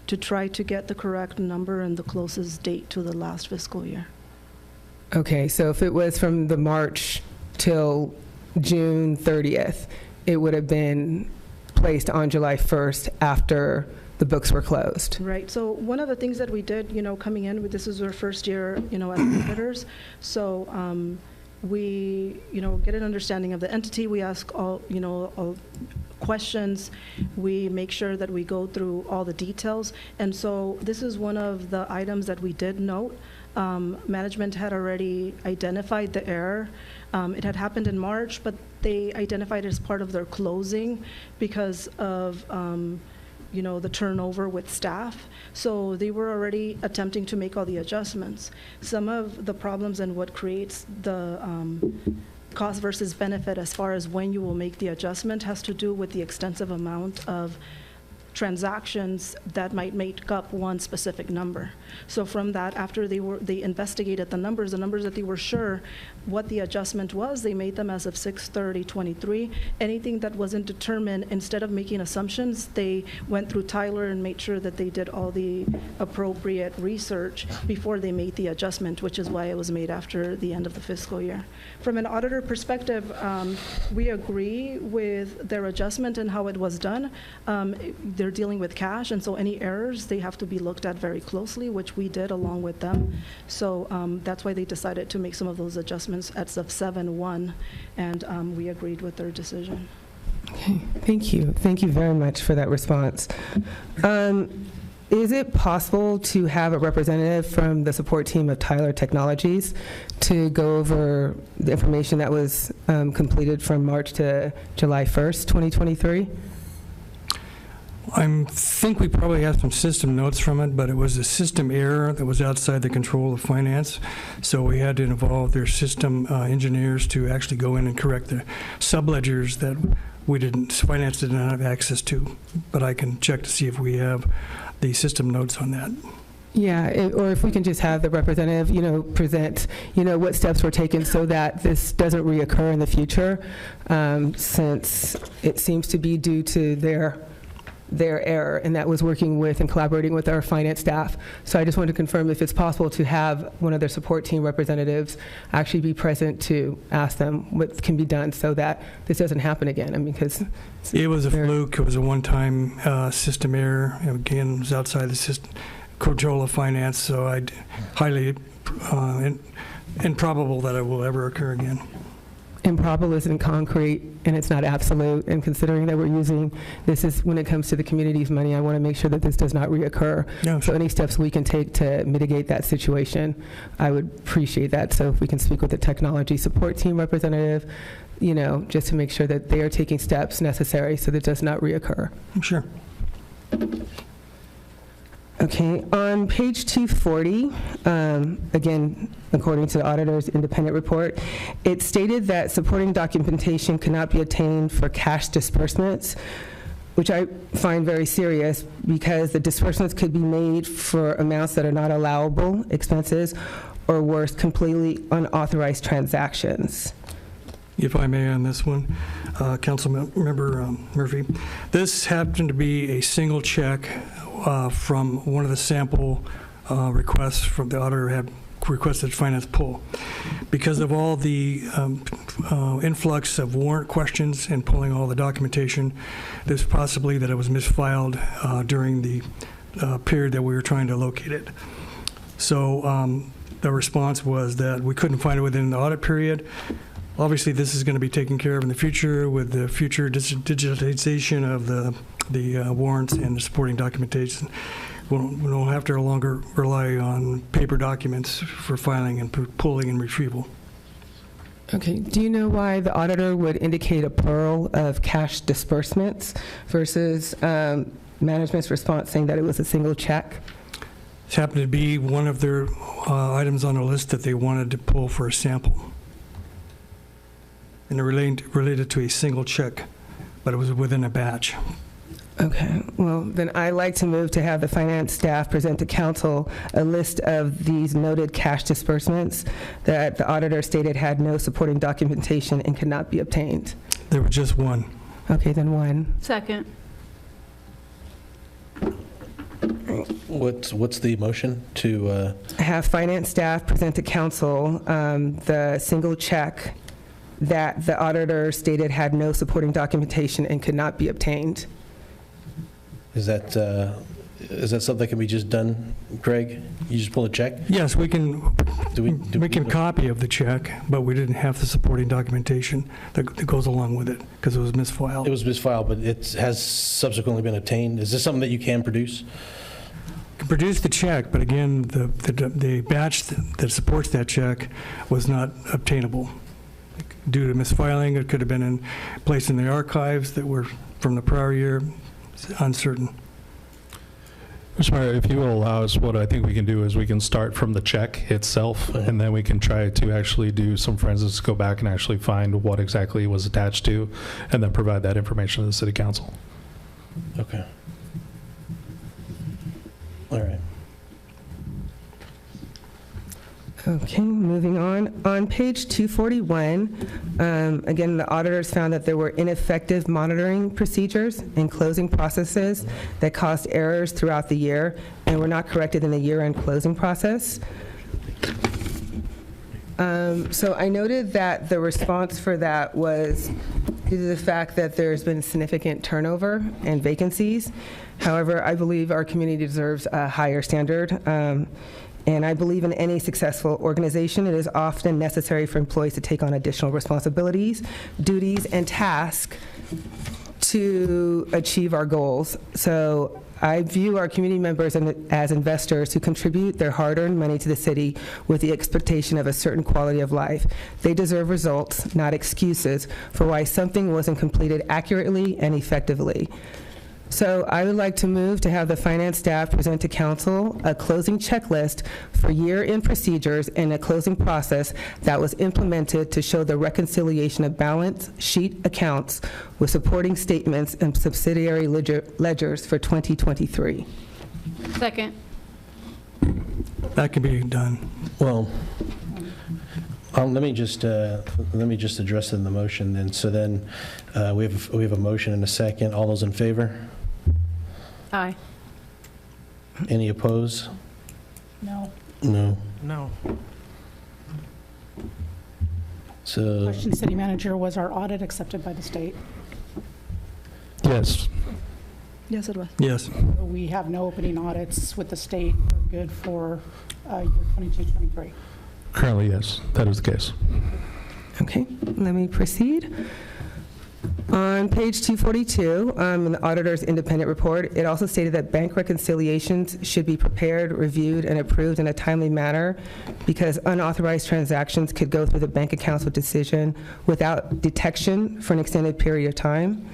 to try to get the correct number and the closest date to the last fiscal year. Okay, so if it was from the March till June 30th, it would have been placed on July 1st after the books were closed. Right. So one of the things that we did, coming in, this is our first year, as auditors. So we, get an understanding of the entity. We ask all questions. We make sure that we go through all the details. And so this is one of the items that we did note. Management had already identified the error. It had happened in March, but they identified it as part of their closing because of the turnover with staff. So they were already attempting to make all the adjustments. Some of the problems and what creates the cost versus benefit as far as when you will make the adjustment has to do with the extensive amount of transactions that might make up one specific number. So from that, after they investigated the numbers that they were sure what the adjustment was, they made them as of 6/30/23. Anything that wasn't determined, instead of making assumptions, they went through Tyler and made sure that they did all the appropriate research before they made the adjustment, which is why it was made after the end of the fiscal year. From an auditor perspective, we agree with their adjustment and how it was done. They're dealing with cash, and so any errors, they have to be looked at very closely, which we did along with them. So that's why they decided to make some of those adjustments as of 7/1, and we agreed with their decision. Okay, thank you. Thank you very much for that response. Is it possible to have a representative from the support team of Tyler Technologies to go over the information that was completed from March to July 1st, 2023? I think we probably have some system notes from it, but it was a system error that was outside the control of finance. So we had to involve their system engineers to actually go in and correct the subledgers that finance did not have access to. But I can check to see if we have the system notes on that. Yeah, or if we can just have the representative, present, what steps were taken so that this doesn't reoccur in the future, since it seems to be due to their error, and that was working with and collaborating with our finance staff. So I just wanted to confirm if it's possible to have one of their support team representatives actually be present to ask them what can be done so that this doesn't happen again. I mean, because it was a fluke. It was a one-time system error. Again, it was outside the system control of finance, so I'd highly improbable that it will ever occur again. Improbable isn't concrete, and it's not absolute. And considering that we're using this is when it comes to the community's money, I want to make sure that this does not reoccur. No. So any steps we can take to mitigate that situation, I would appreciate that. So if we can speak with the technology support team representative, just to make sure that they are taking steps necessary so that it does not reoccur. Sure. Okay, on page 240, again, according to the auditor's independent report, it stated that supporting documentation cannot be obtained for cash disbursements, which I find very serious because the disbursements could be made for amounts that are not allowable expenses or worse, completely unauthorized transactions. If I may on this one, Councilmember Murphy, this happened to be a single check from one of the sample requests from the auditor had requested finance pull. Because of all the influx of warrant questions and pulling all the documentation, there's possibly that it was misfiled during the period that we were trying to locate it. So the response was that we couldn't find it within the audit period. Obviously, this is going to be taken care of in the future with the future digitization of the warrants and the supporting documentation. We don't have to longer rely on paper documents for filing and pulling and retrieval. Okay. Do you know why the auditor would indicate a plural of cash disbursements versus management's response saying that it was a single check? It happened to be one of their items on the list that they wanted to pull for a sample. And it related to a single check, but it was within a batch. Okay, well, then I'd like to move to have the finance staff present to council a list of these noted cash disbursements that the auditor stated had no supporting documentation and could not be obtained. There was just one. Okay, then one. Second. What's the motion to? Have finance staff present to council the single check that the auditor stated had no supporting documentation and could not be obtained. Is that something that can be just done, Greg? You just pull a check? Yes, we can. We can copy of the check, but we didn't have the supporting documentation that goes along with it because it was misfiled. It was misfiled, but it has subsequently been obtained. Is this something that you can produce? You can produce the check, but again, the batch that supports that check was not obtainable. Due to misfiling, it could have been placed in the archives that were from the prior year. It's uncertain. Mr. Mayor, if you will allow us, what I think we can do is we can start from the check itself, and then we can try to actually do some forensics, go back and actually find what exactly it was attached to, and then provide that information to the City Council. Okay. All right. Okay, moving on. On page 241, again, the auditors found that there were ineffective monitoring procedures and closing processes that caused errors throughout the year and were not corrected in the year-end closing process. So I noted that the response for that was due to the fact that there's been significant turnover and vacancies. However, I believe our community deserves a higher standard. And I believe in any successful organization, it is often necessary for employees to take on additional responsibilities, duties, and tasks to achieve our goals. So I view our community members as investors who contribute their hard-earned money to the city with the expectation of a certain quality of life. They deserve results, not excuses, for why something wasn't completed accurately and effectively. So I would like to move to have the finance staff present to council a closing checklist for year-end procedures and a closing process that was implemented to show the reconciliation of balance sheet accounts with supporting statements and subsidiary ledgers for 2023. Second. That can be done. Well, let me just address it in the motion then. So then we have a motion and a second. All those in favor? Aye. Any opposed? No. No. No. So. Question, City Manager, was our audit accepted by the state? Yes. Yes, it was. Yes. We have no opening audits with the state. We're good for year 22-23. Currently, yes, that is the case. Okay, let me proceed. On page 242, in the auditor's independent report, it also stated that bank reconciliations should be prepared, reviewed, and approved in a timely manner because unauthorized transactions could go through the bank accounts with decision without detection for an extended period of time.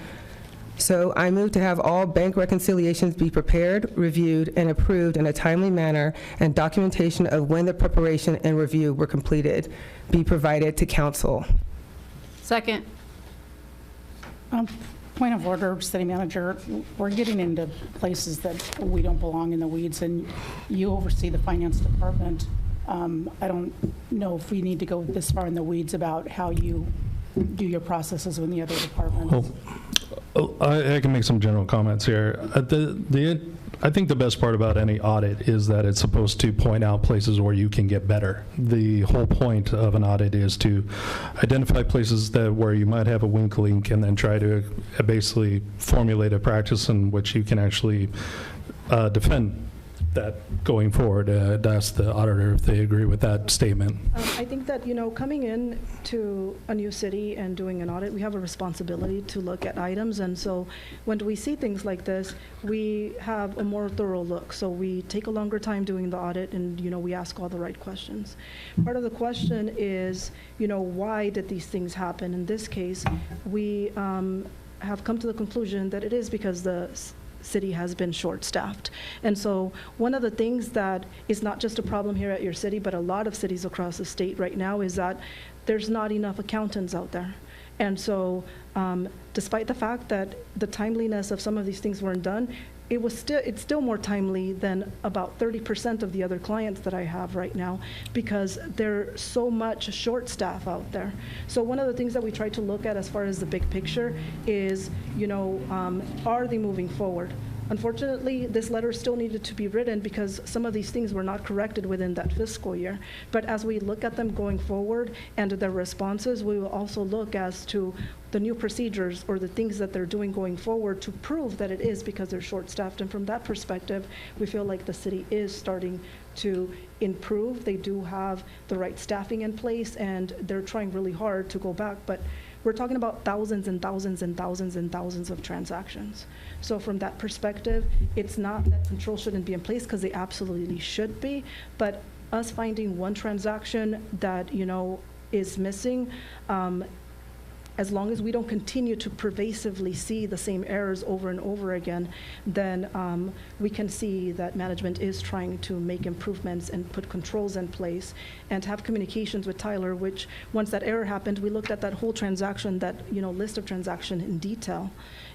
So I move to have all bank reconciliations be prepared, reviewed, and approved in a timely manner, and documentation of when the preparation and review were completed be provided to council. Second. Point of order, City Manager, we're getting into places that we don't belong in the weeds, and you oversee the Finance Department. I don't know if we need to go this far in the weeds about how you do your processes with the other departments. I can make some general comments here. I think the best part about any audit is that it's supposed to point out places where you can get better. The whole point of an audit is to identify places where you might have a weak link and then try to basically formulate a practice in which you can actually defend that going forward. Ask the auditor if they agree with that statement. I think that, coming in to a new city and doing an audit, we have a responsibility to look at items. And so when we see things like this, we have a more thorough look. So we take a longer time doing the audit and, we ask all the right questions. Part of the question is, why did these things happen? In this case, we have come to the conclusion that it is because the city has been short-staffed. And so one of the things that is not just a problem here at your city, but a lot of cities across the state right now is that there's not enough accountants out there. And so despite the fact that the timeliness of some of these things weren't done, it's still more timely than about 30% of the other clients that I have right now, because there's so much short staff out there. So one of the things that we try to look at as far as the big picture is, are they moving forward? Unfortunately, this letter still needed to be written because some of these things were not corrected within that fiscal year. But as we look at them going forward and their responses, we will also look as to the new procedures or the things that they're doing going forward to prove that it is because they're short-staffed. And from that perspective, we feel like the city is starting to improve. They do have the right staffing in place, and they're trying really hard to go back. But we're talking about thousands and thousands and thousands and thousands of transactions. So from that perspective, it's not that control shouldn't be in place, because they absolutely should be, but us finding one transaction that, is missing, as long as we don't continue to pervasively see the same errors over and over again, then we can see that management is trying to make improvements and put controls in place and have communications with Tyler, which once that error happened, we looked at that whole transaction, that list of transactions in detail,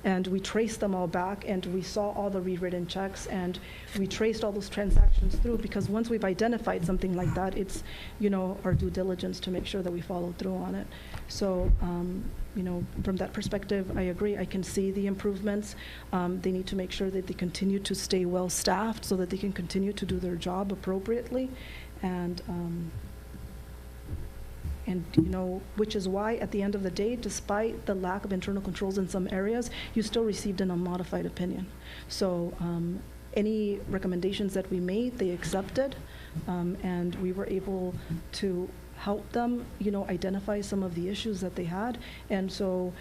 and we traced them all back, and we saw all the rewritten checks, and we traced all those transactions through, because once we've identified something like that, it's our due diligence to make sure that we follow through on it. So from that perspective, I agree. I can see the improvements. They need to make sure that they continue to stay well staffed so that they can continue to do their job appropriately, and which is why at the end of the day, despite the lack of internal controls in some areas, you still received an unmodified opinion. So any recommendations that we made, they accepted, and we were able to help them, identify some of the issues that they had. And so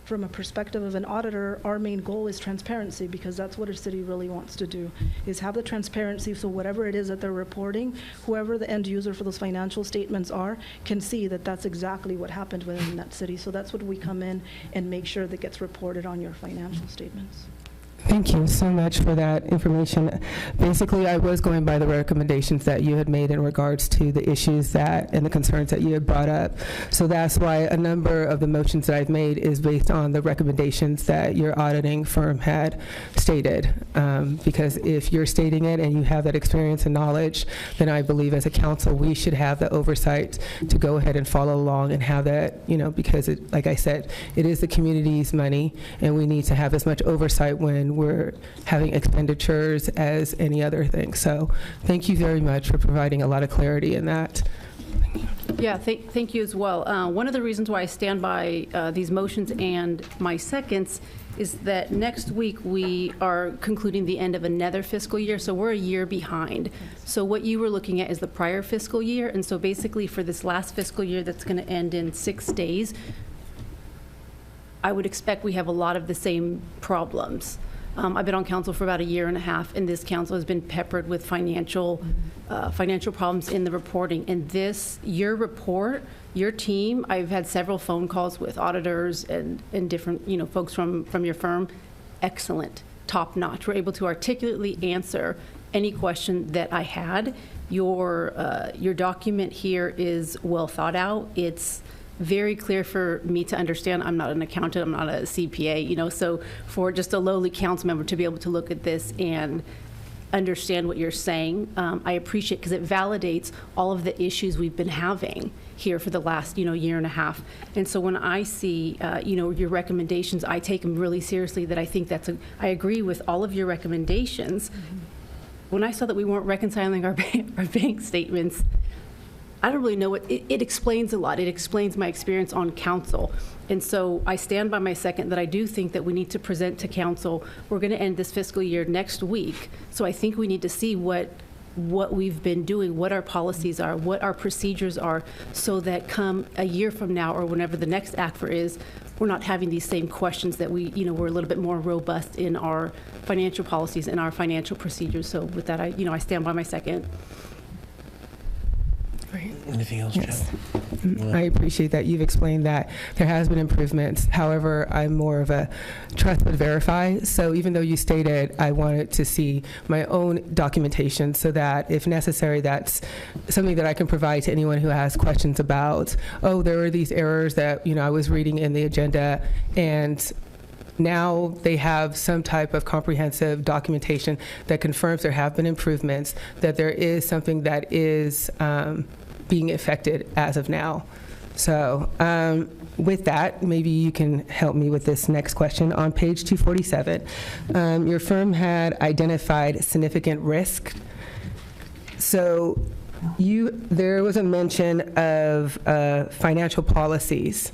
from a perspective of an auditor, our main goal is transparency, because that's what a city really wants to do, is have the transparency, so whatever it is that they're reporting, whoever the end user for those financial statements are can see that that's exactly what happened within that city. So that's what we come in and make sure that gets reported on your financial statements. Thank you so much for that information. Basically, I was going by the recommendations that you had made in regards to the issues and the concerns that you had brought up. So that's why a number of the motions that I've made is based on the recommendations that your auditing firm had stated. Because if you're stating it and you have that experience and knowledge, then I believe as a council, we should have the oversight to go ahead and follow along and have that, because like I said, it is the community's money, and we need to have as much oversight when we're having expenditures as any other thing. So thank you very much for providing a lot of clarity in that. Yeah, thank you as well. One of the reasons why I stand by these motions and my seconds is that next week we are concluding the end of another fiscal year, so we're a year behind. So what you were looking at is the prior fiscal year, and so basically for this last fiscal year that's going to end in 6 days, I would expect we have a lot of the same problems. I've been on council for about a year and a half, and this council has been peppered with financial problems in the reporting. And your report, your team, I've had several phone calls with auditors and different, folks from your firm. Excellent, top notch. We're able to articulately answer any question that I had. Your document here is well thought out. It's very clear for me to understand. I'm not an accountant, I'm not a CPA, so for just a lowly council member to be able to look at this and understand what you're saying, I appreciate, because it validates all of the issues we've been having here for the last, year and a half. And so when I see, your recommendations, I take them really seriously. That I think I agree with all of your recommendations. Mm-hmm. When I saw that we weren't reconciling our bank statements, I don't really know what, it explains a lot. It explains my experience on council. And so I stand by my second that I do think that we need to present to council. We're going to end this fiscal year next week. So I think we need to see what we've been doing, what our policies are, what our procedures are, so that come a year from now or whenever the next ACFR is, we're not having these same questions, that we're a little bit more robust in our financial policies and our financial procedures. So with that, I stand by my second. Anything else, Yes. Jeff? I appreciate that you've explained that there has been improvements. However, I'm more of a trust but verify. So even though you stated I wanted to see my own documentation so that if necessary, that's something that I can provide to anyone who has questions about, there were these errors that, I was reading in the agenda, and now they have some type of comprehensive documentation that confirms there have been improvements, that there is something that is being affected as of now. So with that, maybe you can help me with this next question. On page 247, your firm had identified significant risk. So there was a mention of financial policies.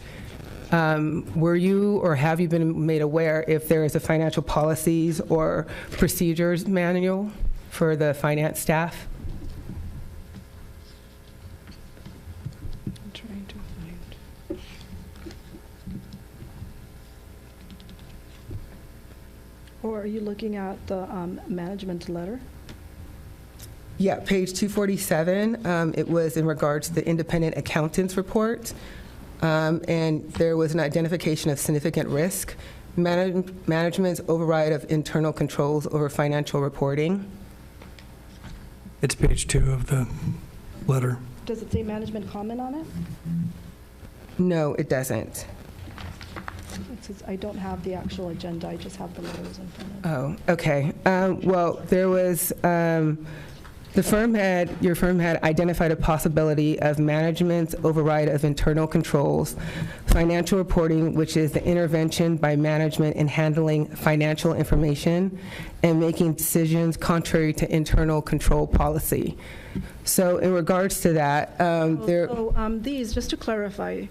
Were you or have you been made aware if there is a financial policies or procedures manual for the finance staff? I'm trying to find. Or are you looking at the management letter? Yeah, page 247. It was in regards to the independent accountant's report. And there was an identification of significant risk, management's override of internal controls over financial reporting. It's page 2 of the letter. Does it say management comment on it? No, it doesn't. It says, I don't have the actual agenda, I just have the letters in front of me. Oh, okay. Well, there was, your firm had identified a possibility of management's override of internal controls, financial reporting, which is the intervention by management in handling financial information and making decisions contrary to internal control policy. So in regards to that, these, just to clarify,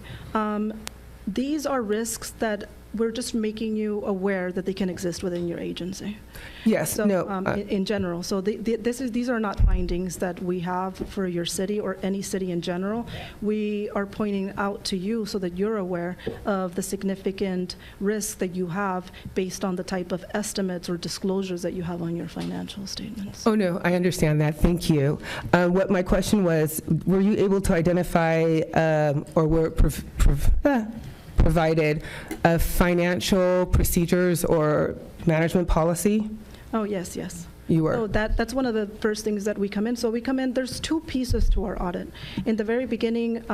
these are risks that we're just making you aware that they can exist within your agency. Yes, so, in general. So these are not findings that we have for your city or any city in general. We are pointing out to you so that you're aware of the significant risks that you have based on the type of estimates or disclosures that you have on your financial statements. Oh, no, I understand that. Thank you. What my question was, were you able to identify or were provided financial procedures or management policy? Oh, yes, yes. You were? So that's one of the first things that we come in. So we come in, there's two pieces to our audit. In the very beginning,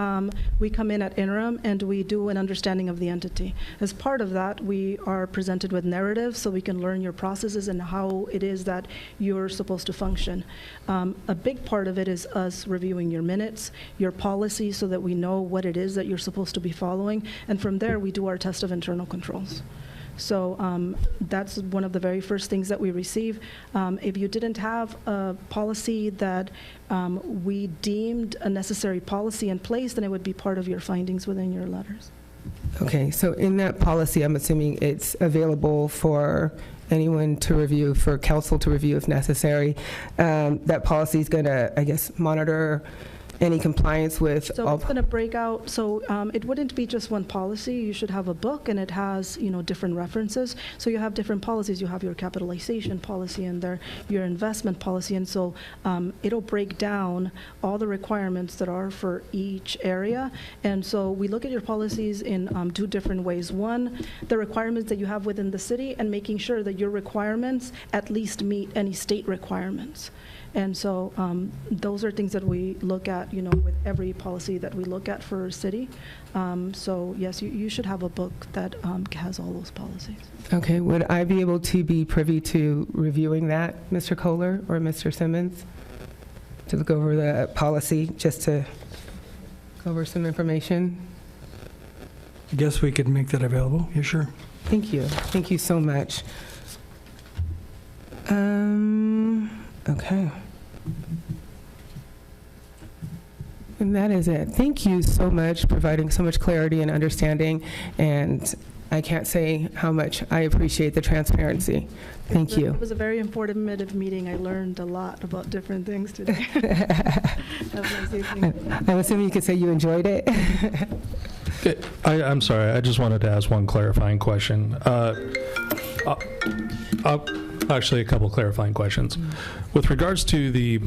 we come in at interim and we do an understanding of the entity. As part of that, we are presented with narratives so we can learn your processes and how it is that you're supposed to function. A big part of it is us reviewing your minutes, your policies, so that we know what it is that you're supposed to be following. And from there, we do our test of internal controls. So that's one of the very first things that we receive. If you didn't have a policy that we deemed a necessary policy in place, then it would be part of your findings within your letters. Okay, so in that policy, I'm assuming it's available for anyone to review, for council to review if necessary. That policy is going to, I guess, monitor any compliance with So all? it's going to break out, so it wouldn't be just one policy. You should have a book, and it has, different references. So you have different policies. You have your capitalization policy in there, your investment policy, and so it'll break down all the requirements that are for each area. And so we look at your policies in two different ways. One, the requirements that you have within the city, and making sure that your requirements at least meet any state requirements. And so those are things that we look at, with every policy that we look at for a city. So yes, you should have a book that has all those policies. Okay, would I be able to be privy to reviewing that, Mr. Kohler or Mr. Simmons? To look over the policy, just to go over some information? I guess we could make that available. Yeah, sure. Thank you. Thank you so much. Okay. And that is it. Thank you so much for providing so much clarity and understanding, and I can't say how much I appreciate the transparency. Thank you. It was a very informative meeting. I learned a lot about different things today. Have a nice evening. I'm assuming you could say you enjoyed it. I'm sorry, I just wanted to ask one clarifying question. Actually, a couple clarifying questions. With regards to the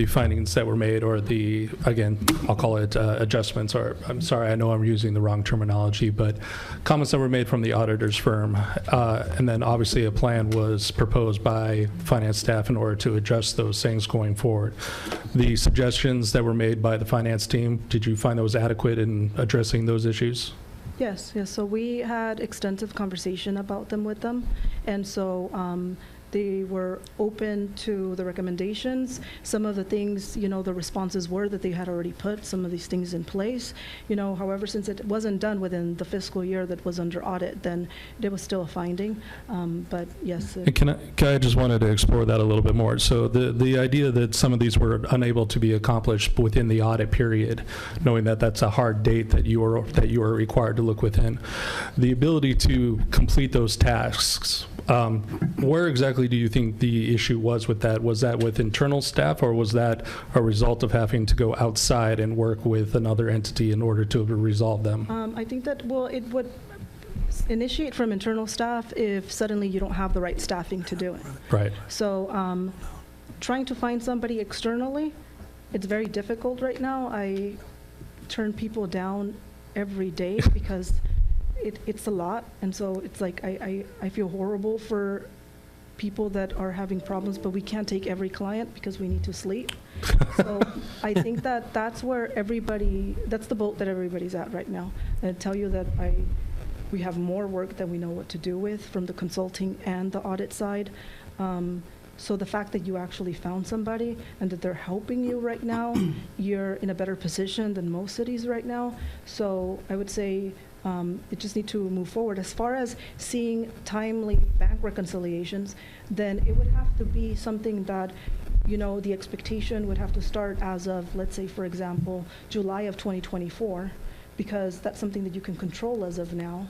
findings that were made, or the, again, I'll call it adjustments, or I'm sorry, I know I'm using the wrong terminology, but comments that were made from the auditor's firm, and then obviously a plan was proposed by finance staff in order to adjust those things going forward. The suggestions that were made by the finance team, did you find those adequate in addressing those issues? Yes. So we had extensive conversation about them with them, and so they were open to the recommendations. Some of the things, the responses were that they had already put some of these things in place. However, since it wasn't done within the fiscal year that was under audit, then it was still a finding. But yes. I just wanted to explore that a little bit more. So the idea that some of these were unable to be accomplished within the audit period, knowing that that's a hard date that you are required to look within, the ability to complete those tasks. Where exactly do you think the issue was with that? Was that with internal staff, or was that a result of having to go outside and work with another entity in order to resolve them? I think that, it would initiate from internal staff if suddenly you don't have the right staffing to do it. Right. So trying to find somebody externally, it's very difficult right now. I turn people down every day because it's a lot, and so it's like I feel horrible for people that are having problems, but we can't take every client because we need to sleep. So I think that's the boat that everybody's at right now. And I tell you that we have more work than we know what to do with from the consulting and the audit side. So the fact that you actually found somebody and that they're helping you right now, you're in a better position than most cities right now. So I would say it just need to move forward. As far as seeing timely bank reconciliations, then it would have to be something that, the expectation would have to start as of, let's say, for example, July of 2024, because that's something that you can control as of now,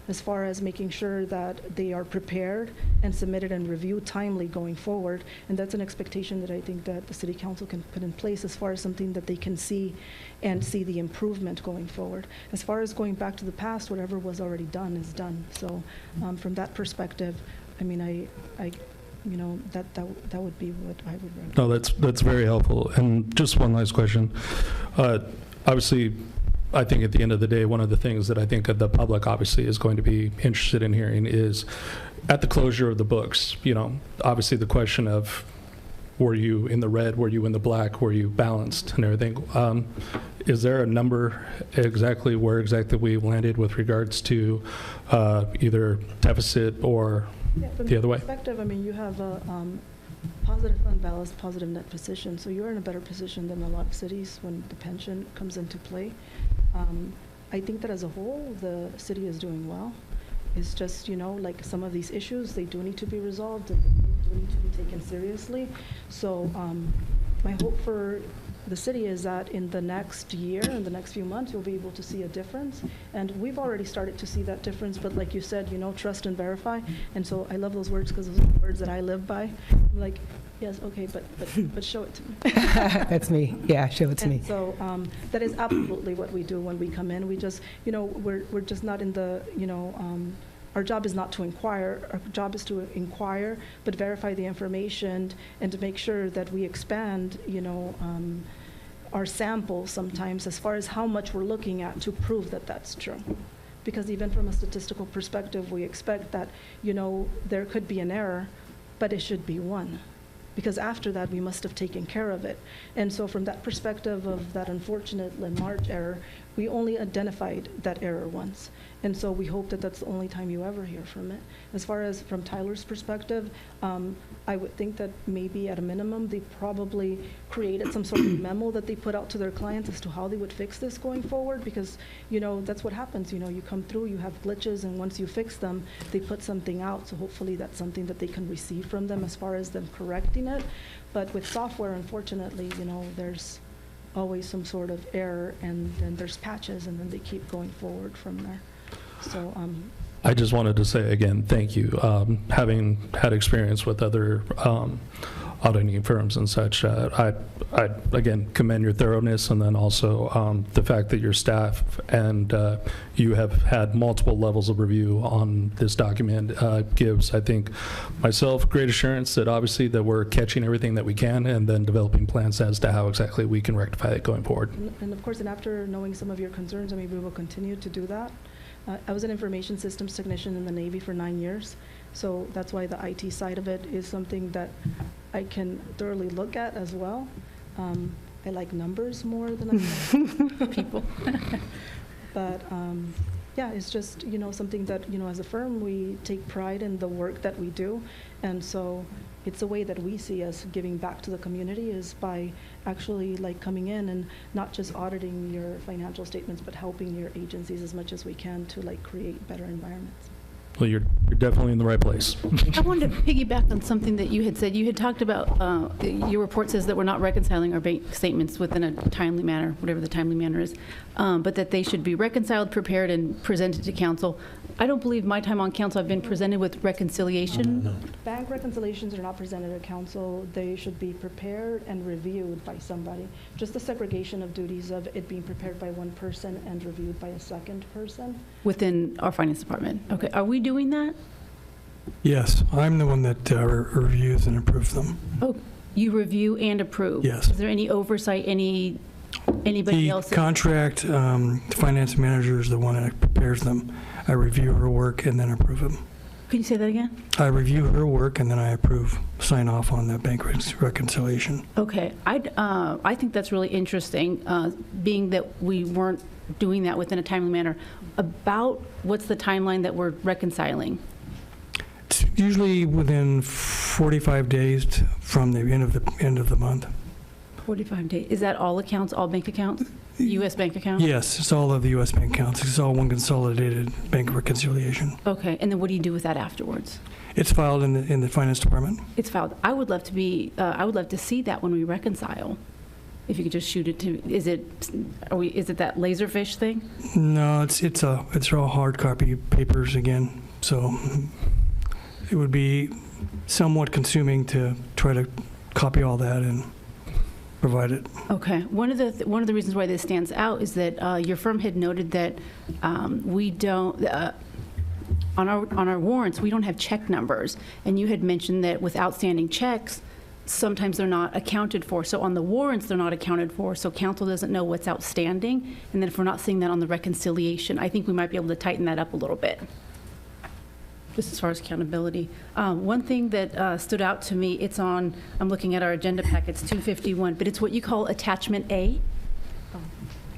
as far as making sure that they are prepared and submitted and reviewed timely going forward. And that's an expectation that I think that the City Council can put in place as far as something that they can see and see the improvement going forward. As far as going back to the past, whatever was already done is done. So from that perspective, I mean, that would be what I would recommend. No, that's very helpful. And just one last question. Obviously, I think at the end of the day, one of the things that I think the public obviously is going to be interested in hearing is at the closure of the books, obviously the question of, were you in the red, were you in the black, were you balanced and everything? Is there a number exactly where exactly we landed with regards to either deficit or the other way? From that perspective, I mean, you have a positive fund balance, positive net position, so you're in a better position than a lot of cities when the pension comes into play. I think that as a whole, the city is doing well. It's just, like some of these issues, they do need to be resolved and they do need to be taken seriously. So my hope for the city is that in the next year, in the next few months, you'll be able to see a difference. And we've already started to see that difference, but like you said, trust and verify. And so I love those words because those are the words that I live by. I'm like, yes, okay, but show it to me. That's me. Yeah, show it to me. So that is absolutely what we do when we come in. We just, we're just not in the, our job is not to inquire. Our job is to inquire, but verify the information and to make sure that we expand, our sample sometimes as far as how much we're looking at to prove that that's true. Because even from a statistical perspective, we expect that, there could be an error, but it should be one. Because after that, we must have taken care of it. And so from that perspective of that unfortunate March error, we only identified that error once. And so we hope that that's the only time you ever hear from it. As far as from Tyler's perspective, I would think that maybe at a minimum, they probably created some sort of memo that they put out to their clients as to how they would fix this going forward, because, that's what happens. You come through, you have glitches, and once you fix them, they put something out. So hopefully that's something that they can receive from them as far as them correcting it. But with software, unfortunately, there's always some sort of error, and then there's patches, and then they keep going forward from there. So I just wanted to say again, thank you. Having had experience with other auditing firms and such, I again commend your thoroughness, and then also the fact that your staff and you have had multiple levels of review on this document gives, I think, myself great assurance that obviously that we're catching everything that we can, and then developing plans as to how exactly we can rectify it going forward. And of course, and after knowing some of your concerns, we will continue to do that. I was an information systems technician in the Navy for 9 years, so that's why the IT side of it is something that I can thoroughly look at as well. I like numbers more than I like people. But yeah, it's just, something that, as a firm, we take pride in the work that we do. And so it's a way that we see us giving back to the community is by actually coming in and not just auditing your financial statements, but helping your agencies as much as we can to create better environments. Well, you're definitely in the right place. I wanted to piggyback on something that you had said. You had talked about, your report says that we're not reconciling our bank statements within a timely manner, whatever the timely manner is, but that they should be reconciled, prepared, and presented to council. I don't believe my time on council I've been presented with reconciliation. No. Bank reconciliations are not presented at council. They should be prepared and reviewed by somebody. Just the segregation of duties of it being prepared by one person and reviewed by a second person. Within our finance department. Okay, are we doing that? Yes, I'm the one that reviews and approves them. Oh, you review and approve? Yes. Is there any oversight, anybody else? The contract, the finance manager is the one that prepares them. I review her work and then approve them. Can you say that again? I review her work and then I approve, sign off on the bank reconciliation. Okay, I think that's really interesting, being that we weren't doing that within a timely manner. About what's the timeline that we're reconciling? It's usually within 45 days from the end of the month. 45 days. Is that all accounts, all bank accounts? U.S. bank accounts? Yes, it's all of the U.S. bank accounts. It's all one consolidated bank reconciliation. Okay, and then what do you do with that afterwards? It's filed in the finance department. It's filed. I would love to see that when we reconcile. If you could just shoot it to, is it that laserfish thing? No, it's all hard copy papers again. So it would be somewhat consuming to try to copy all that and provide it. Okay. One of the reasons why this stands out is that your firm had noted that we don't on our warrants we don't have check numbers, and you had mentioned that with outstanding checks, sometimes they're not accounted for. So on the warrants, they're not accounted for, so council doesn't know what's outstanding. And then if we're not seeing that on the reconciliation, I think we might be able to tighten that up a little bit, just as far as accountability. One thing that stood out to me, I'm looking at our agenda packets, 251, but it's what you call attachment A,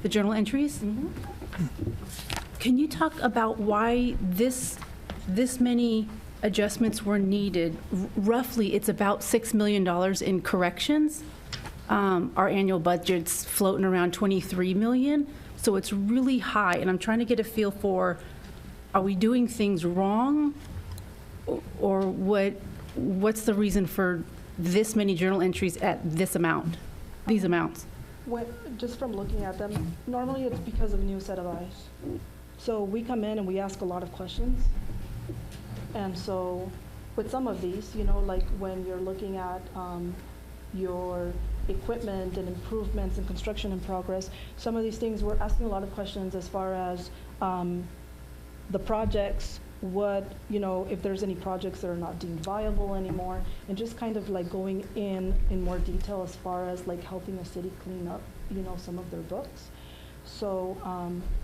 the journal entries. Mm-hmm. Can you talk about why this many adjustments were needed? Roughly, it's about $6 million in corrections. Our annual budget's floating around $23 million, so it's really high. And I'm trying to get a feel for, are we doing things wrong, or what's the reason for this many journal entries at this amount, these amounts? just from looking at them, normally it's because of a new set of eyes. So we come in and we ask a lot of questions. And so with some of these, you know, like when you're looking at your equipment and improvements and construction in progress, some of these things we're asking a lot of questions as far as the projects, what, you know, if there's any projects that are not deemed viable anymore, and just kind of like going in more detail as far as like helping the city clean up, you know, some of their books. So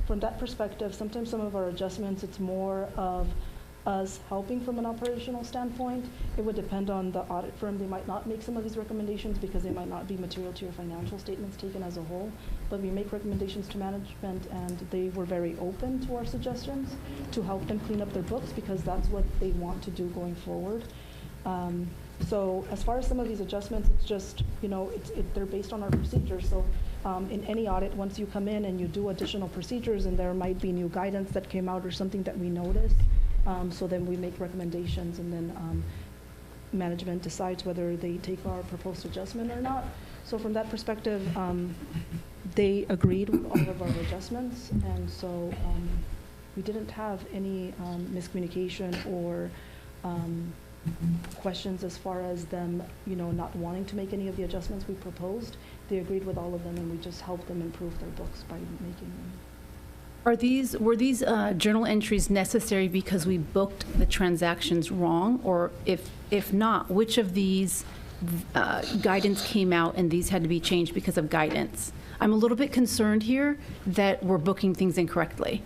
from that perspective, sometimes some of our adjustments, it's more of us helping from an operational standpoint. It would depend on the audit firm. They might not make some of these recommendations because they might not be material to your financial statements taken as a whole, but we make recommendations to management, and they were very open to our suggestions to help them clean up their books because that's what they want to do going forward. So as far as some of these adjustments, it's just, you know, they're based on our procedures. So in any audit, once you come in and you do additional procedures and there might be new guidance that came out or something that we notice, so then we make recommendations, and then management decides whether they take our proposed adjustment or not. So from that perspective, they agreed with all of our adjustments, and so we didn't have any miscommunication or questions as far as them, you know, not wanting to make any of the adjustments we proposed. They agreed with all of them, and we just helped them improve their books by making them. Were these journal entries necessary because we booked the transactions wrong? Or if not, which of these guidance came out and these had to be changed because of guidance? I'm a little bit concerned here that we're booking things incorrectly.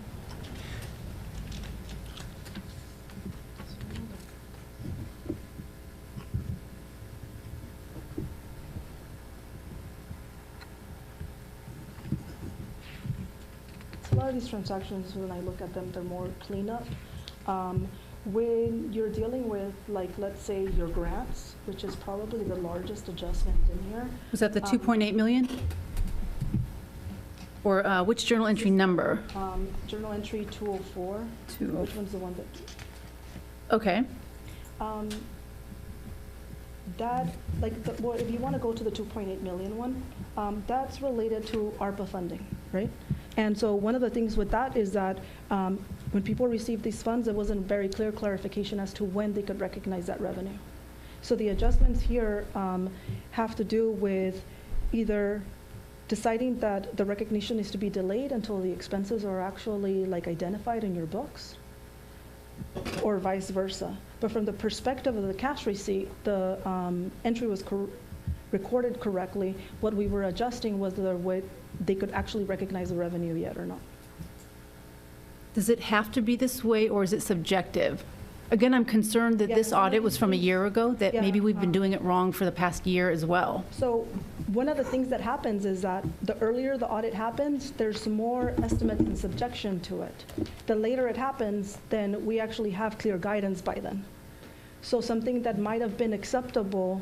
A lot of these transactions, when I look at them, they're more cleanup. When you're dealing with, like, let's say your grants, which is probably the largest adjustment in here. Was that the 2.8 million? Or which journal entry number? Journal entry 204. Which one's the one that? Okay. That, like, well, if you want to go to the 2.8 million one, that's related to ARPA funding, right? And so one of the things with that is that when people received these funds, it wasn't very clear clarification as to when they could recognize that revenue. So the adjustments here have to do with either deciding that the recognition is to be delayed until the expenses are actually like identified in your books, or vice versa. But from the perspective of the cash receipt, the entry was recorded correctly. What we were adjusting was whether they could actually recognize the revenue yet or not. Does it have to be this way, or is it subjective? Again, I'm concerned that this audit was from a year ago, that maybe we've been doing it wrong for the past year as well. So one of the things that happens is that the earlier the audit happens, there's more estimates and subjection to it. The later it happens, then we actually have clear guidance by then. So something that might have been acceptable,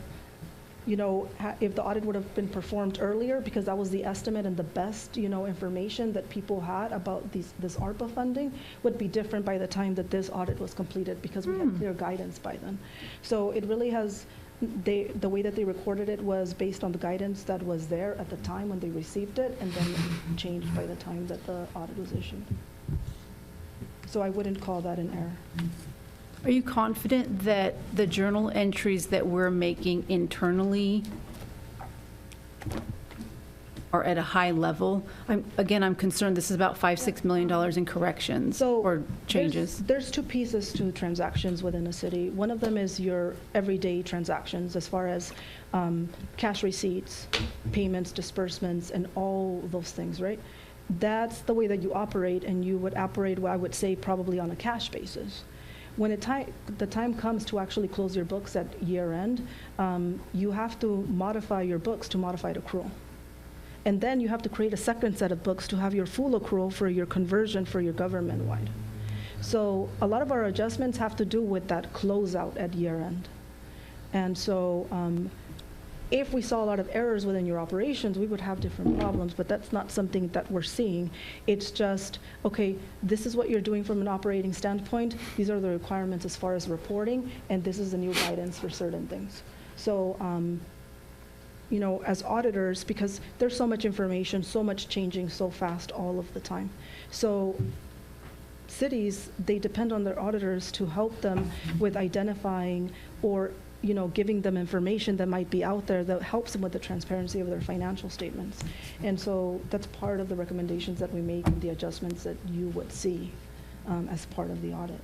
you know, if the audit would have been performed earlier, because that was the estimate and the best, you know, information that people had about this ARPA funding, would be different by the time that this audit was completed, because we had clear guidance by then. So it really has, the way that they recorded it was based on the guidance that was there at the time when they received it, and then changed by the time that the audit was issued. So I wouldn't call that an error. Are you confident that the journal entries that we're making internally are at a high level? I'm concerned this is about $5-6 million in corrections or changes. There's two pieces to transactions within a city. One of them is your everyday transactions as far as cash receipts, payments, disbursements, and all those things, right? That's the way that you operate, and you would operate, I would say, probably on a cash basis. When the time comes to actually close your books at year end, you have to modify your books to modified accrual. And then you have to create a second set of books to have your full accrual for your conversion for your government-wide. So a lot of our adjustments have to do with that closeout at year end. And so if we saw a lot of errors within your operations, we would have different problems, but that's not something that we're seeing. It's just, okay, this is what you're doing from an operating standpoint. These are the requirements as far as reporting, and this is the new guidance for certain things. So as auditors, because there's so much information, so much changing so fast all of the time. So cities, they depend on their auditors to help them with identifying or giving them information that might be out there that helps them with the transparency of their financial statements. And so that's part of the recommendations that we make and the adjustments that you would see as part of the audit.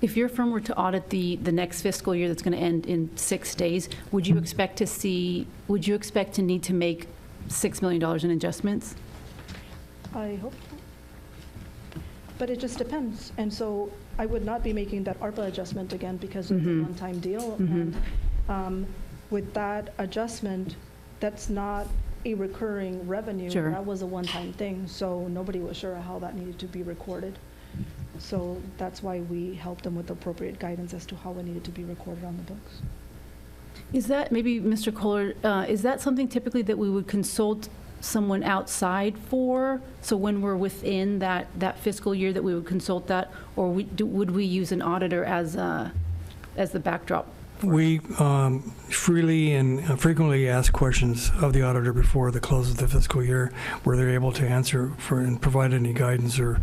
If your firm were to audit the next fiscal year that's going to end in 6 days, would you expect to need to make $6 million in adjustments? I hope so. But it just depends. And so I would not be making that ARPA adjustment again because it's a one-time deal. And with that adjustment, that's not a recurring revenue. Sure. That was a one-time thing. So nobody was sure how that needed to be recorded. So that's why we helped them with appropriate guidance as to how it needed to be recorded on the books. Is that, maybe Mr. Kohler, is that something typically that we would consult someone outside for? So when we're within that fiscal year that we would consult that, or would we use an auditor as the backdrop? We freely and frequently ask questions of the auditor before the close of the fiscal year, where they're able to answer and provide any guidance or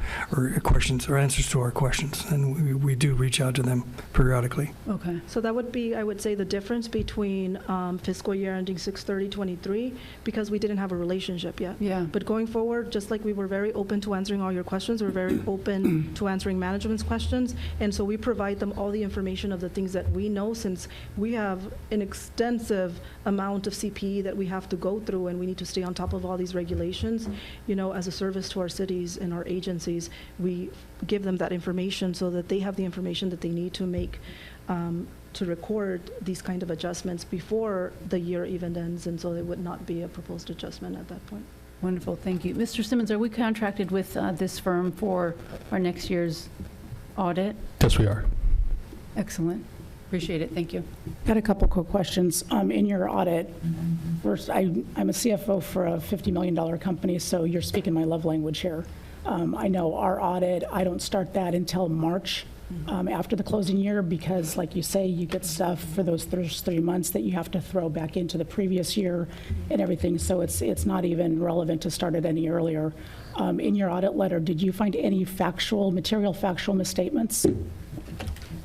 questions or answers to our questions. And we do reach out to them periodically. Okay. So that would be, I would say, the difference between fiscal year ending 6/30/23, because we didn't have a relationship yet. Yeah. But going forward, just like we were very open to answering all your questions, we're very open to answering management's questions. And so we provide them all the information of the things that we know, since we have an extensive amount of CPE that we have to go through, and we need to stay on top of all these regulations. As a service to our cities and our agencies, we give them that information so that they have the information that they need to make, to record these kind of adjustments before the year even ends, and so it would not be a proposed adjustment at that point. Wonderful, thank you. Mr. Simmons, are we contracted with this firm for our next year's audit? Yes, we are. Excellent. Appreciate it. Thank you. Got a couple quick questions. In your audit, first, I'm a CFO for a $50 million company, so you're speaking my love language here. I know our audit, I don't start that until March after the closing year, because like you say, you get stuff for those first 3 months that you have to throw back into the previous year and everything, so it's not even relevant to start it any earlier. In your audit letter, did you find any material factual misstatements?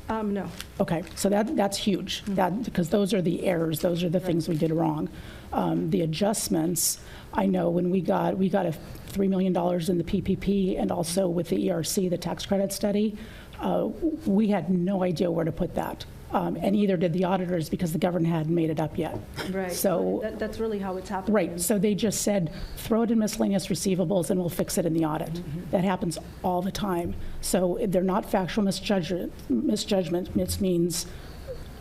No. Okay, so that's huge, because those are the errors, those are the things we did wrong. The adjustments, I know when we got a $3 million in the PPP, and also with the ERC, the tax credit study, we had no idea where to put that. And neither did the auditors, because the government hadn't made it up yet. Right. So that's really how it's happening. right. So they just said, throw it in miscellaneous receivables and we'll fix it in the audit. That happens all the time. So they're not factual misjudgment. It means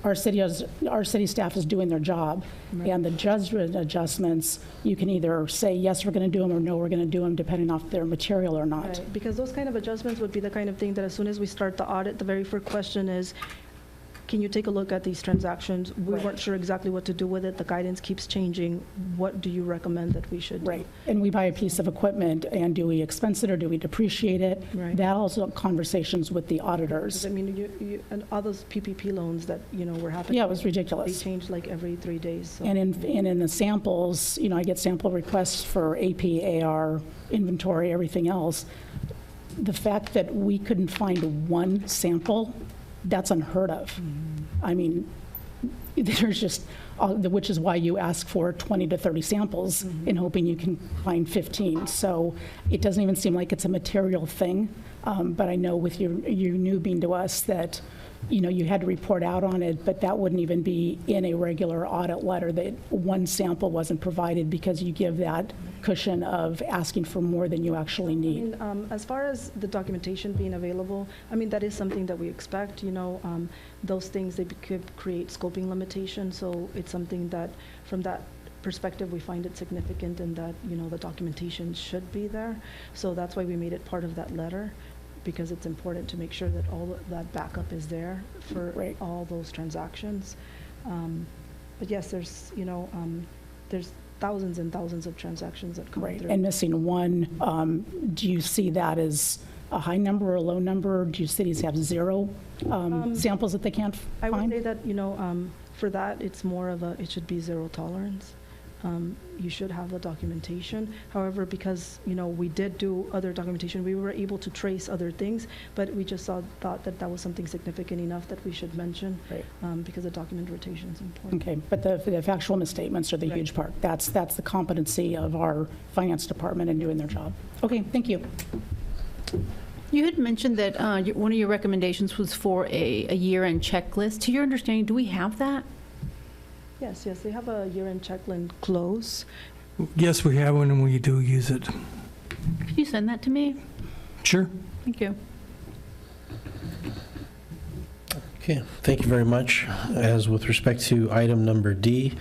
our city staff is doing their job. Right. And the judgment adjustments, you can either say, yes, we're going to do them, or no, we're going to do them, depending on if they're material or not. Right. Because those kind of adjustments would be the kind of thing that as soon as we start the audit, the very first question is, can you take a look at these transactions? We weren't sure exactly what to do with it. The guidance keeps changing. What do you recommend that we should do? Right. And we buy a piece of equipment, and do we expense it or do we depreciate it? Right. That also conversations with the auditors. I mean, and all those PPP loans that were happening. Yeah, it was ridiculous. They change like every 3 days. So. And in the samples, I get sample requests for AP, AR, inventory, everything else. The fact that we couldn't find one sample, that's unheard of. I mean, there's just, which is why you ask for 20 to 30 samples in hoping you can find 15. So it doesn't even seem like it's a material thing. But I know with you newbie to us that, you had to report out on it, but that wouldn't even be in a regular audit letter, that one sample wasn't provided, because you give that cushion of asking for more than you actually need. I mean, as far as the documentation being available, I mean, that is something that we expect. Those things, they could create scoping limitations, so it's something that, from that perspective, we find it significant, and that the documentation should be there. So that's why we made it part of that letter, because it's important to make sure that all of that backup is there for all those transactions. But yes, there's thousands and thousands of transactions that come through. And missing one, do you see that as a high number or a low number? Do cities have zero samples that they can't find? I would say that, for that, it's more of it should be zero tolerance. you should have the documentation. However, because, we did do other documentation, we were able to trace other things, but we just thought that that was something significant enough that we should mention, because the document rotation is important. Okay, but the factual misstatements are the huge part. That's the competency of our finance department in doing their job. Okay, thank you. You had mentioned that one of your recommendations was for a year-end checklist. To your understanding, do we have that? Yes, they have a year-end checklist close. Yes, we have one, and we do use it. Could you send that to me? Sure. Thank you. Okay, thank you very much. As with respect to item number D,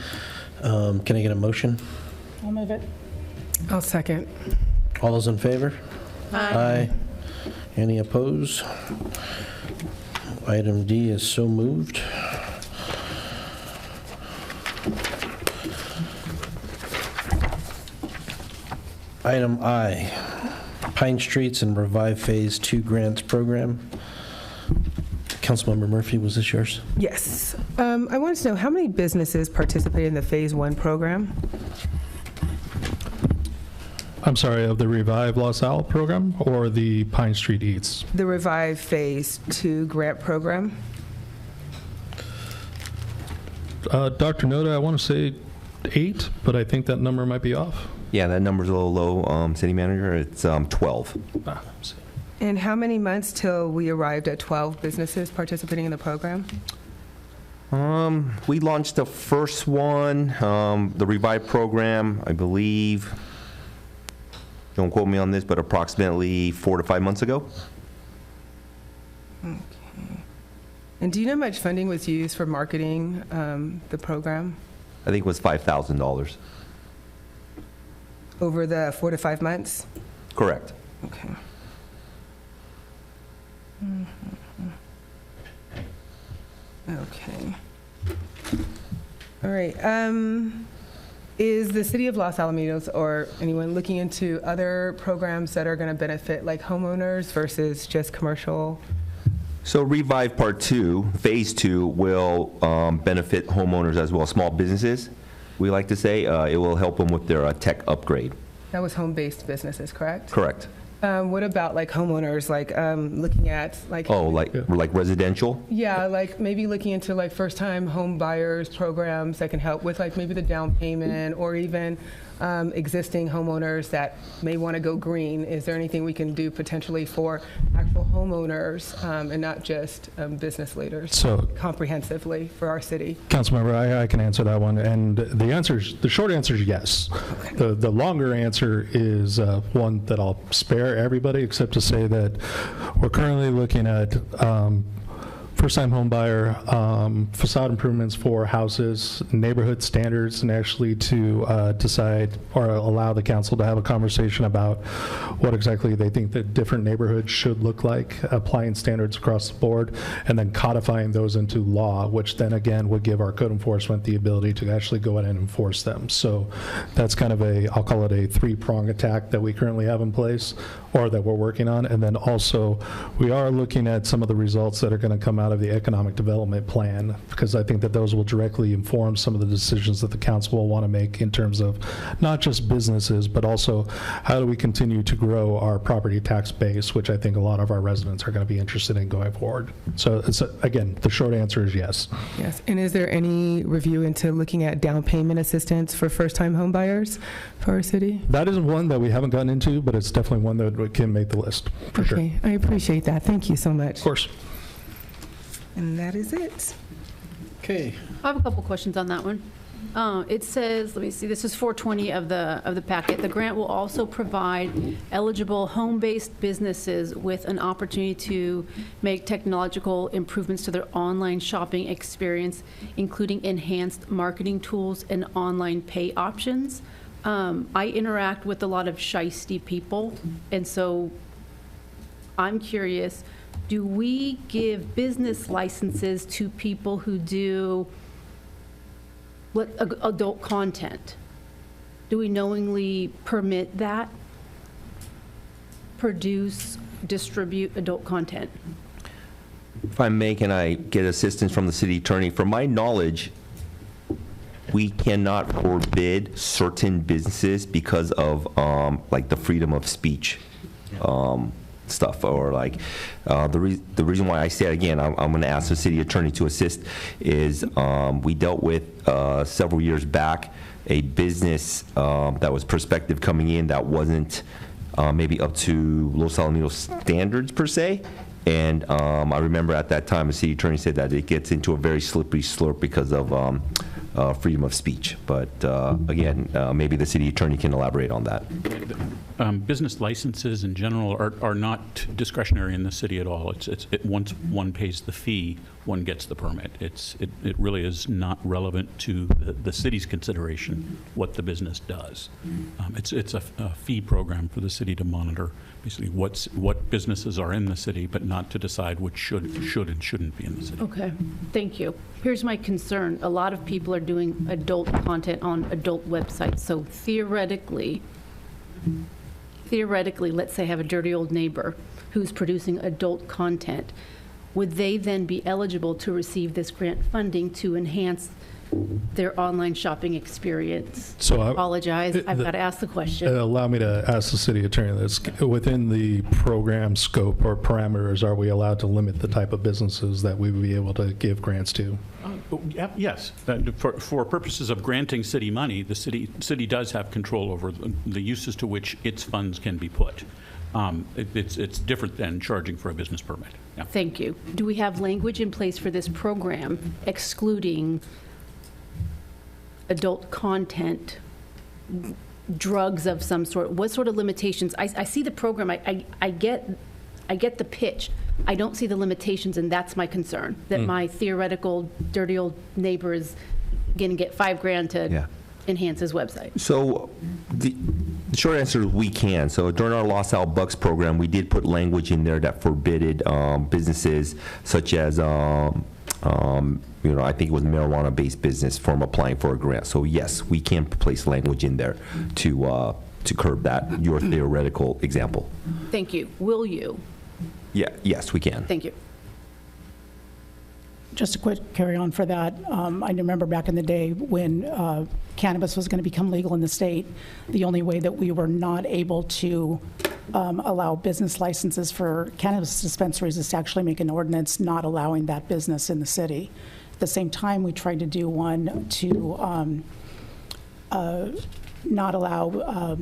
can I get a motion? I'll move it. I'll second. All those in favor? Aye. Any opposed? Item D is so moved. Item I, Pine Streets and Revive Phase 2 Grants Program. Councilmember Murphy, was this yours? Yes. I wanted to know how many businesses participate in the Phase 1 program? I'm sorry, of the Revive Los Al program or the Pine Street Eats? The Revive Phase 2 grant program? Dr. Noda, I want to say 8, but I think that number might be off. Yeah, that number's a little low, City Manager. It's 12. And how many months till we arrived at 12 businesses participating in the program? We launched the first one, the Revive program, I believe, don't quote me on this, but approximately 4 to 5 months ago. Okay. And do you know how much funding was used for marketing the program? I think it was $5,000. Over the 4 to 5 months? Correct. Okay. Okay. All right. Is the City of Los Alamitos or anyone looking into other programs that are going to benefit like homeowners versus just commercial? So Revive Part 2, Phase 2, will benefit homeowners as well, small businesses. We like to say it will help them with their tech upgrade. That was home-based businesses, correct? Correct. What about like homeowners, like looking at like? Oh, like residential? Yeah, like maybe looking into like first-time home buyers programs that can help with like maybe the down payment or even existing homeowners that may want to go green. Is there anything we can do potentially for actual homeowners and not just business leaders? So comprehensively for our city. Councilmember, I can answer that one, and the short answer is yes. Okay. The longer answer is one that I'll spare everybody, except to say that we're currently looking at first-time home buyer facade improvements for houses, neighborhood standards, and actually to decide or allow the council to have a conversation about what exactly they think that different neighborhoods should look like, applying standards across the board, and then codifying those into law, which then again would give our code enforcement the ability to actually go in and enforce them. So that's kind of I'll call it a three-prong attack that we currently have in place, or that we're working on. And then also, we are looking at some of the results that are going to come out of the economic development plan, because I think that those will directly inform some of the decisions that the council will want to make in terms of not just businesses, but also how do we continue to grow our property tax base, which I think a lot of our residents are going to be interested in going forward. So again, the short answer is yes. Yes. And is there any review into looking at down payment assistance for first-time home buyers for our city? That is one that we haven't gotten into, but it's definitely one that can make the list, for sure. Okay, I appreciate that. Thank you so much. Of course. And that is it. Okay. I have a couple questions on that one. It says, let me see, this is 420 of the packet. The grant will also provide eligible home-based businesses with an opportunity to make technological improvements to their online shopping experience, including enhanced marketing tools and online pay options. I interact with a lot of shiesty people, and so I'm curious, do we give business licenses to people who do adult content? Do we knowingly permit that? Produce, distribute adult content? If I may, can I get assistance from the city attorney? From my knowledge, we cannot forbid certain businesses because of like the freedom of speech stuff, or like the reason why I say it again, I'm going to ask the city attorney to assist, is we dealt with several years back a business that was prospective coming in that wasn't maybe up to Los Alamitos standards per se. And I remember at that time the city attorney said that it gets into a very slippery slope because of freedom of speech. But again, maybe the city attorney can elaborate on that. Business licenses in general are not discretionary in the city at all. Once one pays the fee, one gets the permit. It really is not relevant to the city's consideration what the business does. It's a fee program for the city to monitor basically what businesses are in the city, but not to decide what should and shouldn't be in the city. Okay, thank you. Here's my concern. A lot of people are doing adult content on adult websites, so theoretically, let's say I have a dirty old neighbor who's producing adult content. Would they then be eligible to receive this grant funding to enhance their online shopping experience? So I apologize, I've got to ask the question. Allow me to ask the city attorney this. Within the program scope or parameters, are we allowed to limit the type of businesses that we would be able to give grants to? Yes. For purposes of granting city money, the city does have control over the uses to which its funds can be put. It's different than charging for a business permit. Yeah. Thank you. Do we have language in place for this program excluding adult content, drugs of some sort? What sort of limitations? I see the program. I get the pitch. I don't see the limitations, and that's my concern, that my theoretical dirty old neighbor is going to get $5,000 to enhance his website. So the short answer is we can. So during our Los Al Bucks program, we did put language in there that forbidded businesses such as I think it was marijuana-based business from applying for a grant. So yes, we can place language in there to curb that, your theoretical example. Thank you. Will you? Yeah. Yes, we can. Thank you. Just a quick carry on for that. I remember back in the day when cannabis was going to become legal in the state, the only way that we were not able to allow business licenses for cannabis dispensaries is to actually make an ordinance not allowing that business in the city. At the same time, we tried to do one to not allow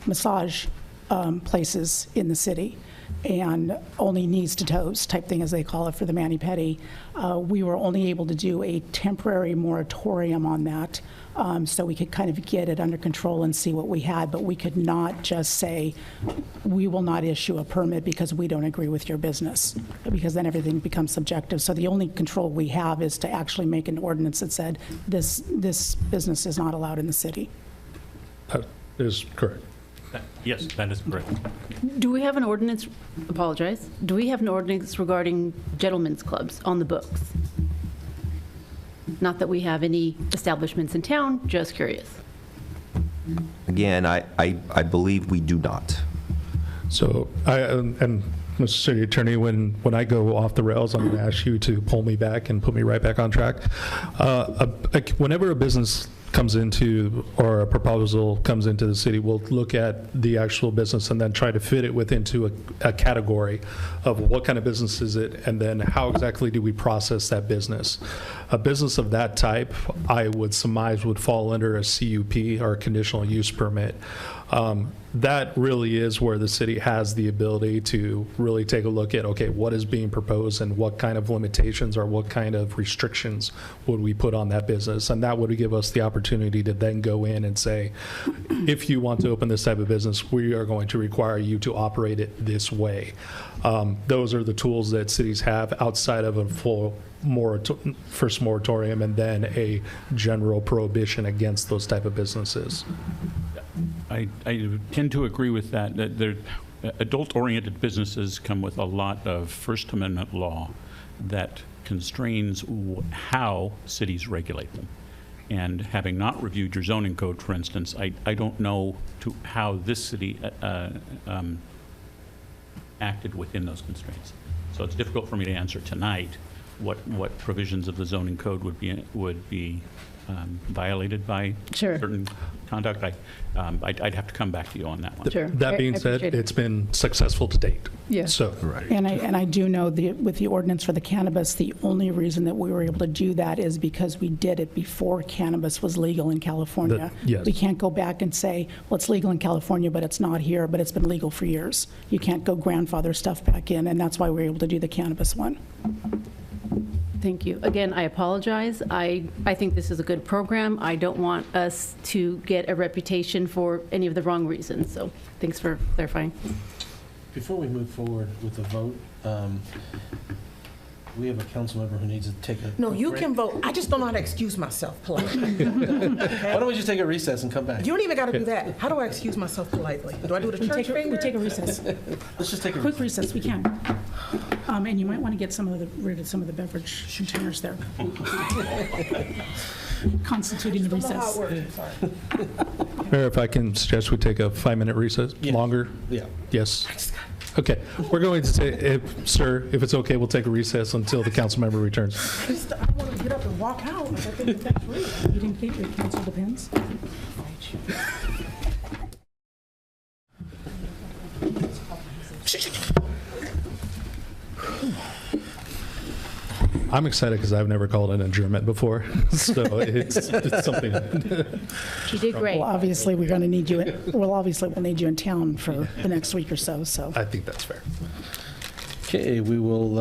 massage places in the city, and only knees to toes type thing, as they call it, for the mani-pedi. We were only able to do a temporary moratorium on that, so we could kind of get it under control and see what we had, but we could not just say, we will not issue a permit because we don't agree with your business, because then everything becomes subjective. So the only control we have is to actually make an ordinance that said, this business is not allowed in the city. That is correct. Yes, that is correct. Do we have an ordinance, apologize, do we have an ordinance regarding gentlemen's clubs on the books? Not that we have any establishments in town, just curious. Again, I believe we do not. So, and Mr. City Attorney, when I go off the rails, I'm going to ask you to pull me back and put me right back on track. Whenever a business comes into, or a proposal comes into the city, we'll look at the actual business and then try to fit it into a category of what kind of business is it, and then how exactly do we process that business. A business of that type, I would surmise, would fall under a CUP, or a conditional use permit. That really is where the city has the ability to really take a look at, okay, what is being proposed and what kind of limitations or what kind of restrictions would we put on that business. And that would give us the opportunity to then go in and say, if you want to open this type of business, we are going to require you to operate it this way. Those are the tools that cities have outside of a full first moratorium and then a general prohibition against those type of businesses. I tend to agree with that. Adult-oriented businesses come with a lot of First Amendment law that constrains how cities regulate them. And having not reviewed your zoning code, for instance, I don't know how this city acted within those constraints. So it's difficult for me to answer tonight what provisions of the zoning code would be violated by Sure. certain conduct, I'd have to come back to you on that one. Sure. That being I said, appreciate it. it's been successful to date. Yeah. So, And I do know with the ordinance for the cannabis, the only reason that we were able to do that is because we did it before cannabis was legal in California. Yes. We can't go back and say, well, it's legal in California, but it's not here, but it's been legal for years. You can't go grandfather stuff back in, and that's why we were able to do the cannabis one. Thank you. Again, I apologize. I think this is a good program. I don't want us to get a reputation for any of the wrong reasons, so thanks for clarifying. Before we move forward with the vote, we have a council member who needs to take a No, you break. can vote. I just don't know how to excuse myself politely. Why don't we just take a recess and come back? You don't even got to do that. How do I excuse myself politely? Do I do the church finger? We take a recess. Let's just take a Quick recess, we can. And you might want to get rid of some of the beverage containers there. Constituting the I don't know how it recess. works. I'm sorry. Mayor, if I can suggest we take a 5-minute recess, longer? Yeah. Yes. Okay, we're going to say, sir, if it's okay, we'll take a recess until the council member returns. I want to get up and walk out. I think that's rude. You didn't think we canceled the pins? I'm excited because I've never called an adjournment before, so it's something. You did great. Well, obviously, we'll need you in town for the next week or so, so. I think that's fair. Okay, we will,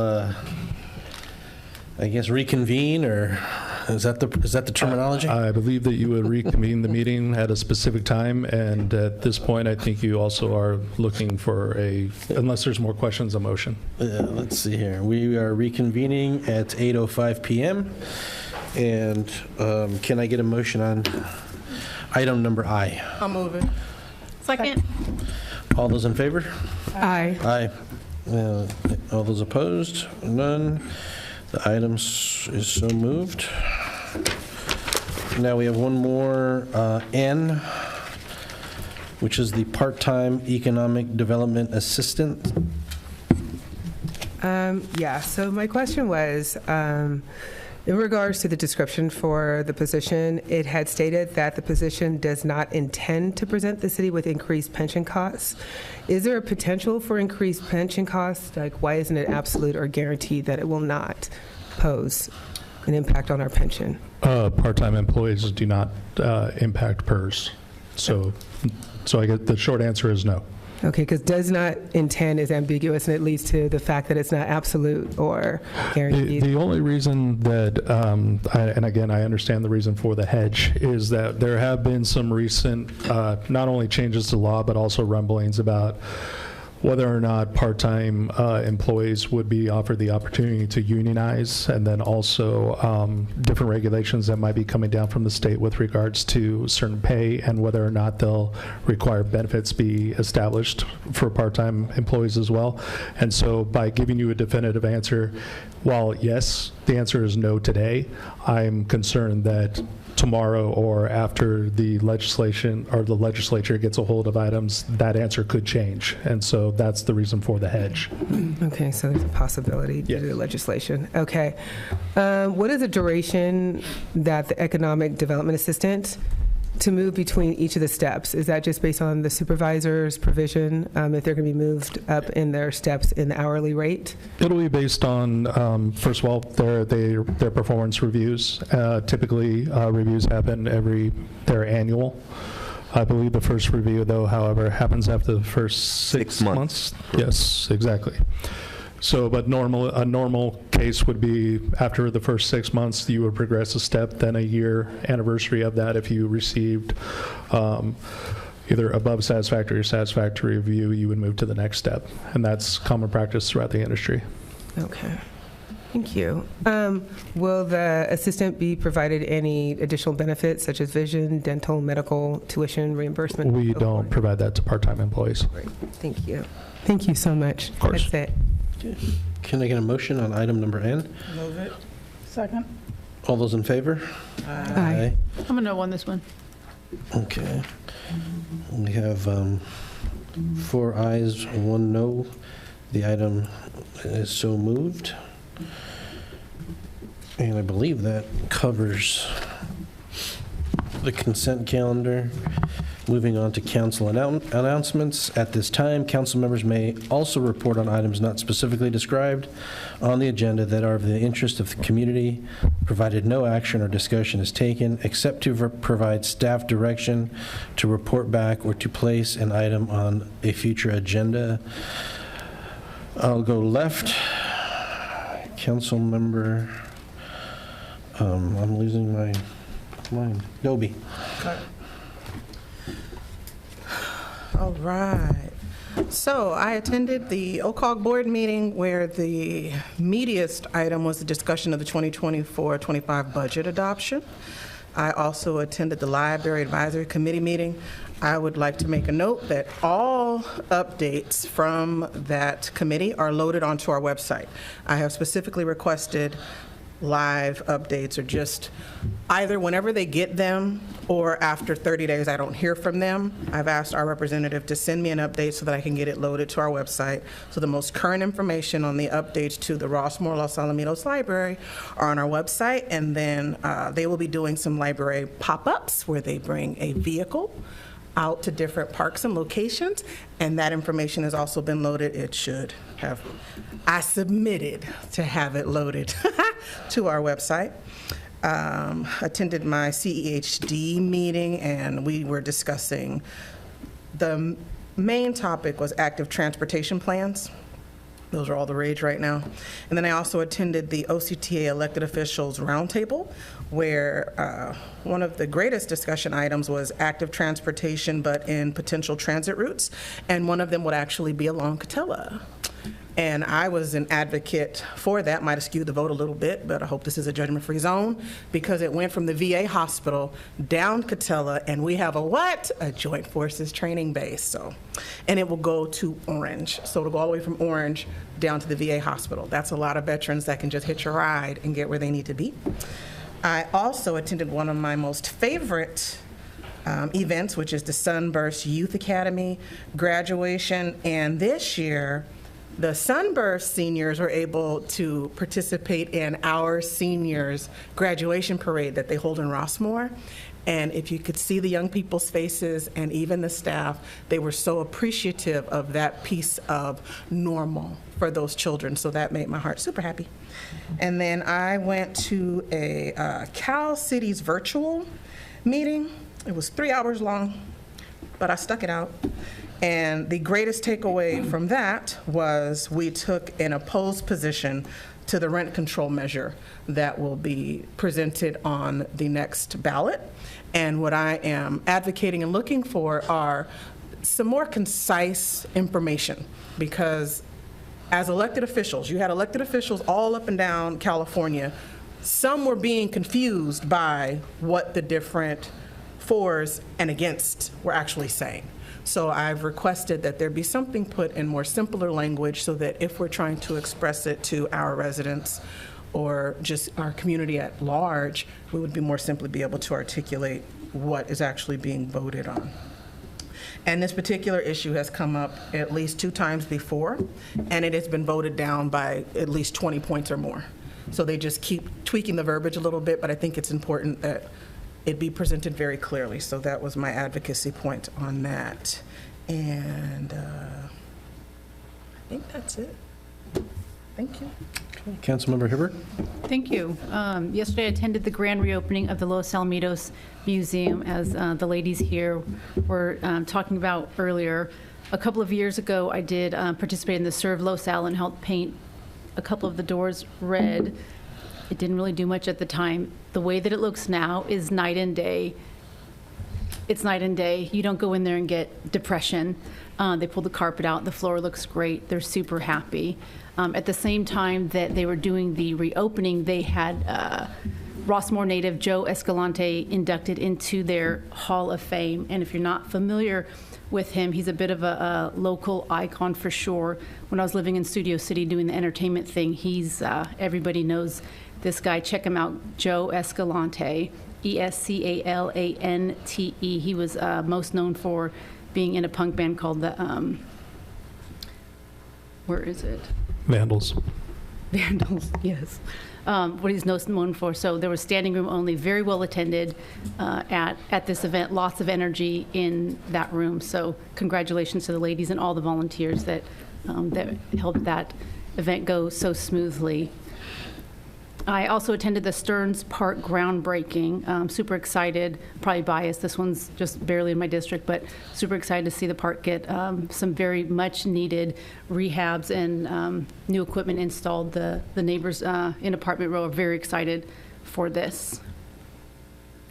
I guess, reconvene, or is that the terminology? I believe that you would reconvene the meeting at a specific time, and at this point, I think you also are looking for unless there's more questions, a motion. Let's see here. We are reconvening at 8:05 p.m. And can I get a motion on item number I? I'm moving. Second. All those in favor? Aye. Aye. All those opposed? None. The item is so moved. Now we have one more, N, which is the part-time economic development assistant. Yeah, so my question was, in regards to the description for the position, it had stated that the position does not intend to present the city with increased pension costs. Is there a potential for increased pension costs? Like, why isn't it absolute or guaranteed that it will not pose an impact on our pension? Part-time employees do not impact PERS, so I get the short answer is no. Okay, because does not intend is ambiguous, and it leads to the fact that it's not absolute or guaranteed. The only reason that, and again, I understand the reason for the hedge, is that there have been some recent, not only changes to law, but also rumblings about whether or not part-time employees would be offered the opportunity to unionize, and then also different regulations that might be coming down from the state with regards to certain pay and whether or not they'll require benefits be established for part-time employees as well. And so by giving you a definitive answer, while yes, the answer is no today, I'm concerned that tomorrow or after the legislation or the legislature gets a hold of items, that answer could change. And so that's the reason for the hedge. Okay, so there's a possibility due to the legislation. Okay. What is the duration that the economic development assistant to move between each of the steps? Is that just based on the supervisor's provision, if they're going to be moved up in their steps in the hourly rate? It'll be based on, first of all, their performance reviews. Typically, reviews happen they're annual. I believe the first review, though, however, happens after the first 6 months. Yes, exactly. So, but a normal case would be after the first 6 months, you would progress a step, then a year anniversary of that if you received either above satisfactory or satisfactory review, you would move to the next step. And that's common practice throughout the industry. Okay. Thank you. Will the assistant be provided any additional benefits such as vision, dental, medical, tuition, reimbursement? We don't provide that to part-time employees. Great. Thank you. Thank you so much. Of course. That's it. Can I get a motion on item number N? Move it. Second. All those in favor? Aye. I'm a no on this one. Okay. We have 4 ayes, 1 no. The item is so moved. And I believe that covers the consent calendar. Moving on to council announcements. At this time, council members may also report on items not specifically described on the agenda that are of the interest of the community, provided no action or discussion is taken, except to provide staff direction to report back or to place an item on a future agenda. I'll go left. Council member, I'm losing my mind. Doby. Okay. All right. So I attended the OCOG board meeting where the meatiest item was the discussion of the 2024-25 budget adoption. I also attended the Library Advisory Committee meeting. I would like to make a note that all updates from that committee are loaded onto our website. I have specifically requested live updates, or just either whenever they get them or after 30 days I don't hear from them. I've asked our representative to send me an update so that I can get it loaded to our website. So the most current information on the updates to the Rossmore Los Alamitos Library are on our website, and then they will be doing some library pop-ups where they bring a vehicle out to different parks and locations, and that information has also been loaded. It should have, I submitted to have it loaded to our website. Attended my CEHD meeting, and we were discussing, the main topic was active transportation plans. Those are all the rage right now. And then I also attended the OCTA elected officials roundtable, where one of the greatest discussion items was active transportation, but in potential transit routes. And one of them would actually be along Catella. And I was an advocate for that. Might have skewed the vote a little bit, but I hope this is a judgment-free zone, because it went from the VA hospital down Catella, and we have a what? A Joint Forces training base. So, and it will go to Orange. So it'll go all the way from Orange down to the VA hospital. That's a lot of veterans that can just hitch a ride and get where they need to be. I also attended one of my most favorite events, which is the Sunburst Youth Academy graduation. And this year, the Sunburst seniors were able to participate in our seniors' graduation parade that they hold in Rossmore. And if you could see the young people's faces and even the staff, they were so appreciative of that piece of normal for those children. So that made my heart super happy. And then I went to a Cal Cities virtual meeting. It was 3 hours long, but I stuck it out. And the greatest takeaway from that was we took an opposed position to the rent control measure that will be presented on the next ballot. And what I am advocating and looking for are some more concise information, because as elected officials, you had elected officials all up and down California. Some were being confused by what the different fors and against were actually saying. So I've requested that there be something put in more simpler language, so that if we're trying to express it to our residents or just our community at large, we would be more simply be able to articulate what is actually being voted on. And this particular issue has come up at least 2 times before, and it has been voted down by at least 20 points or more. So they just keep tweaking the verbiage a little bit, but I think it's important that it be presented very clearly. So that was my advocacy point on that. And I think that's it. Thank you. Councilmember Hibbert? Thank you. Yesterday I attended the grand reopening of the Los Alamitos Museum, as the ladies here were talking about earlier. A couple of years ago, I did participate in the Serve Los Al and helped paint a couple of the doors red. It didn't really do much at the time. The way that it looks now is night and day. It's night and day. You don't go in there and get depression. They pulled the carpet out. The floor looks great. They're super happy. At the same time that they were doing the reopening, they had Rossmore native Joe Escalante inducted into their Hall of Fame. And if you're not familiar with him, he's a bit of a local icon for sure. When I was living in Studio City doing the entertainment thing, he's everybody knows this guy. Check him out, Joe Escalante, Escalante. He was most known for being in a punk band called the, where is it? Vandals. Vandals, yes. what he's most known for. So there was standing room only, very well attended at this event, lots of energy in that room. So congratulations to the ladies and all the volunteers that helped that event go so smoothly. I also attended the Stearns Park groundbreaking. Super excited, probably biased. This one's just barely in my district, but super excited to see the park get some very much needed rehabs and new equipment installed. The neighbors in Apartment Row are very excited for this.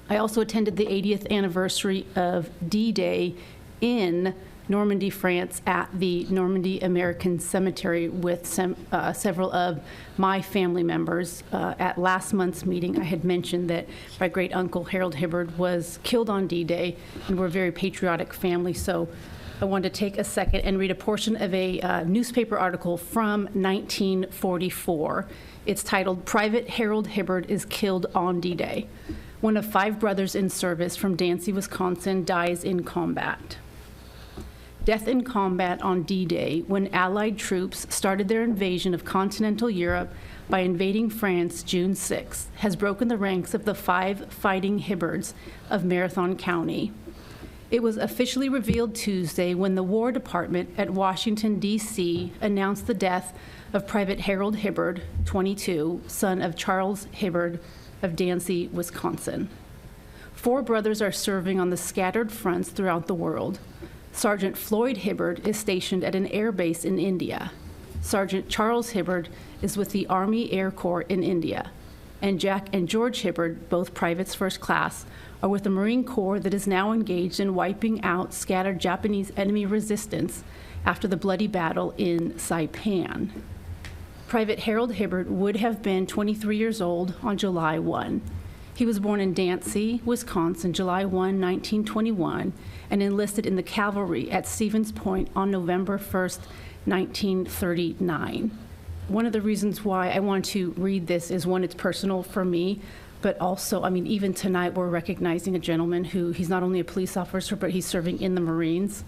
I also attended the 80th anniversary of D-Day in Normandy, France, at the Normandy American Cemetery with several of my family members. At last month's meeting, I had mentioned that my great uncle Harold Hibbard was killed on D-Day, and we're a very patriotic family. So I wanted to take a second and read a portion of a newspaper article from 1944. It's titled, "Private Harold Hibbard is Killed on D-Day. One of 5 brothers in service from Dancy, Wisconsin, dies in combat." Death in combat on D-Day, when Allied troops started their invasion of continental Europe by invading France June 6th, has broken the ranks of the 5 fighting Hibbards of Marathon County. It was officially revealed Tuesday when the War Department at Washington, D.C. announced the death of Private Harold Hibbard, 22, son of Charles Hibbard of Dancy, Wisconsin. 4 brothers are serving on the scattered fronts throughout the world. Sergeant Floyd Hibbard is stationed at an air base in India. Sergeant Charles Hibbard is with the Army Air Corps in India. And Jack and George Hibbard, both privates first class, are with the Marine Corps that is now engaged in wiping out scattered Japanese enemy resistance after the bloody battle in Saipan. Private Harold Hibbard would have been 23 years old on July 1. He was born in Dancy, Wisconsin, July 1, 1921, and enlisted in the cavalry at Stevens Point on November 1st, 1939. One of the reasons why I want to read this is, one, it's personal for me, but also, I mean, even tonight we're recognizing a gentleman who, he's not only a police officer, but he's serving in the Marines.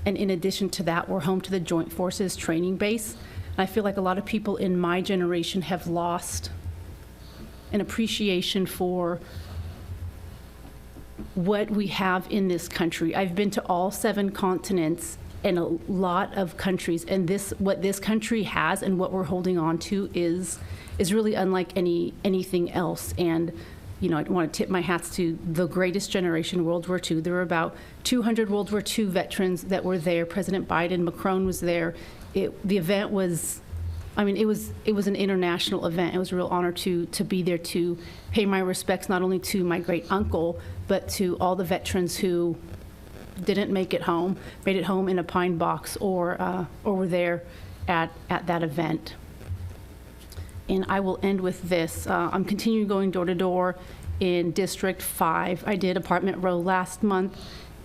And in addition to that, we're home to the Joint Forces training base. And I feel like a lot of people in my generation have lost an appreciation for what we have in this country. I've been to all 7 continents and a lot of countries, and what this country has and what we're holding on to is really unlike anything else. And you know, I want to tip my hats to the greatest generation, World War II. There were about 200 World War II veterans that were there. President Biden, Macron was there. The event was, I mean, it was an international event. It was a real honor to be there, to pay my respects not only to my great uncle, but to all the veterans who didn't make it home, made it home in a pine box, or were there at that event. And I will end with this. I'm continuing going door to door in District 5. I did Apartment Row last month,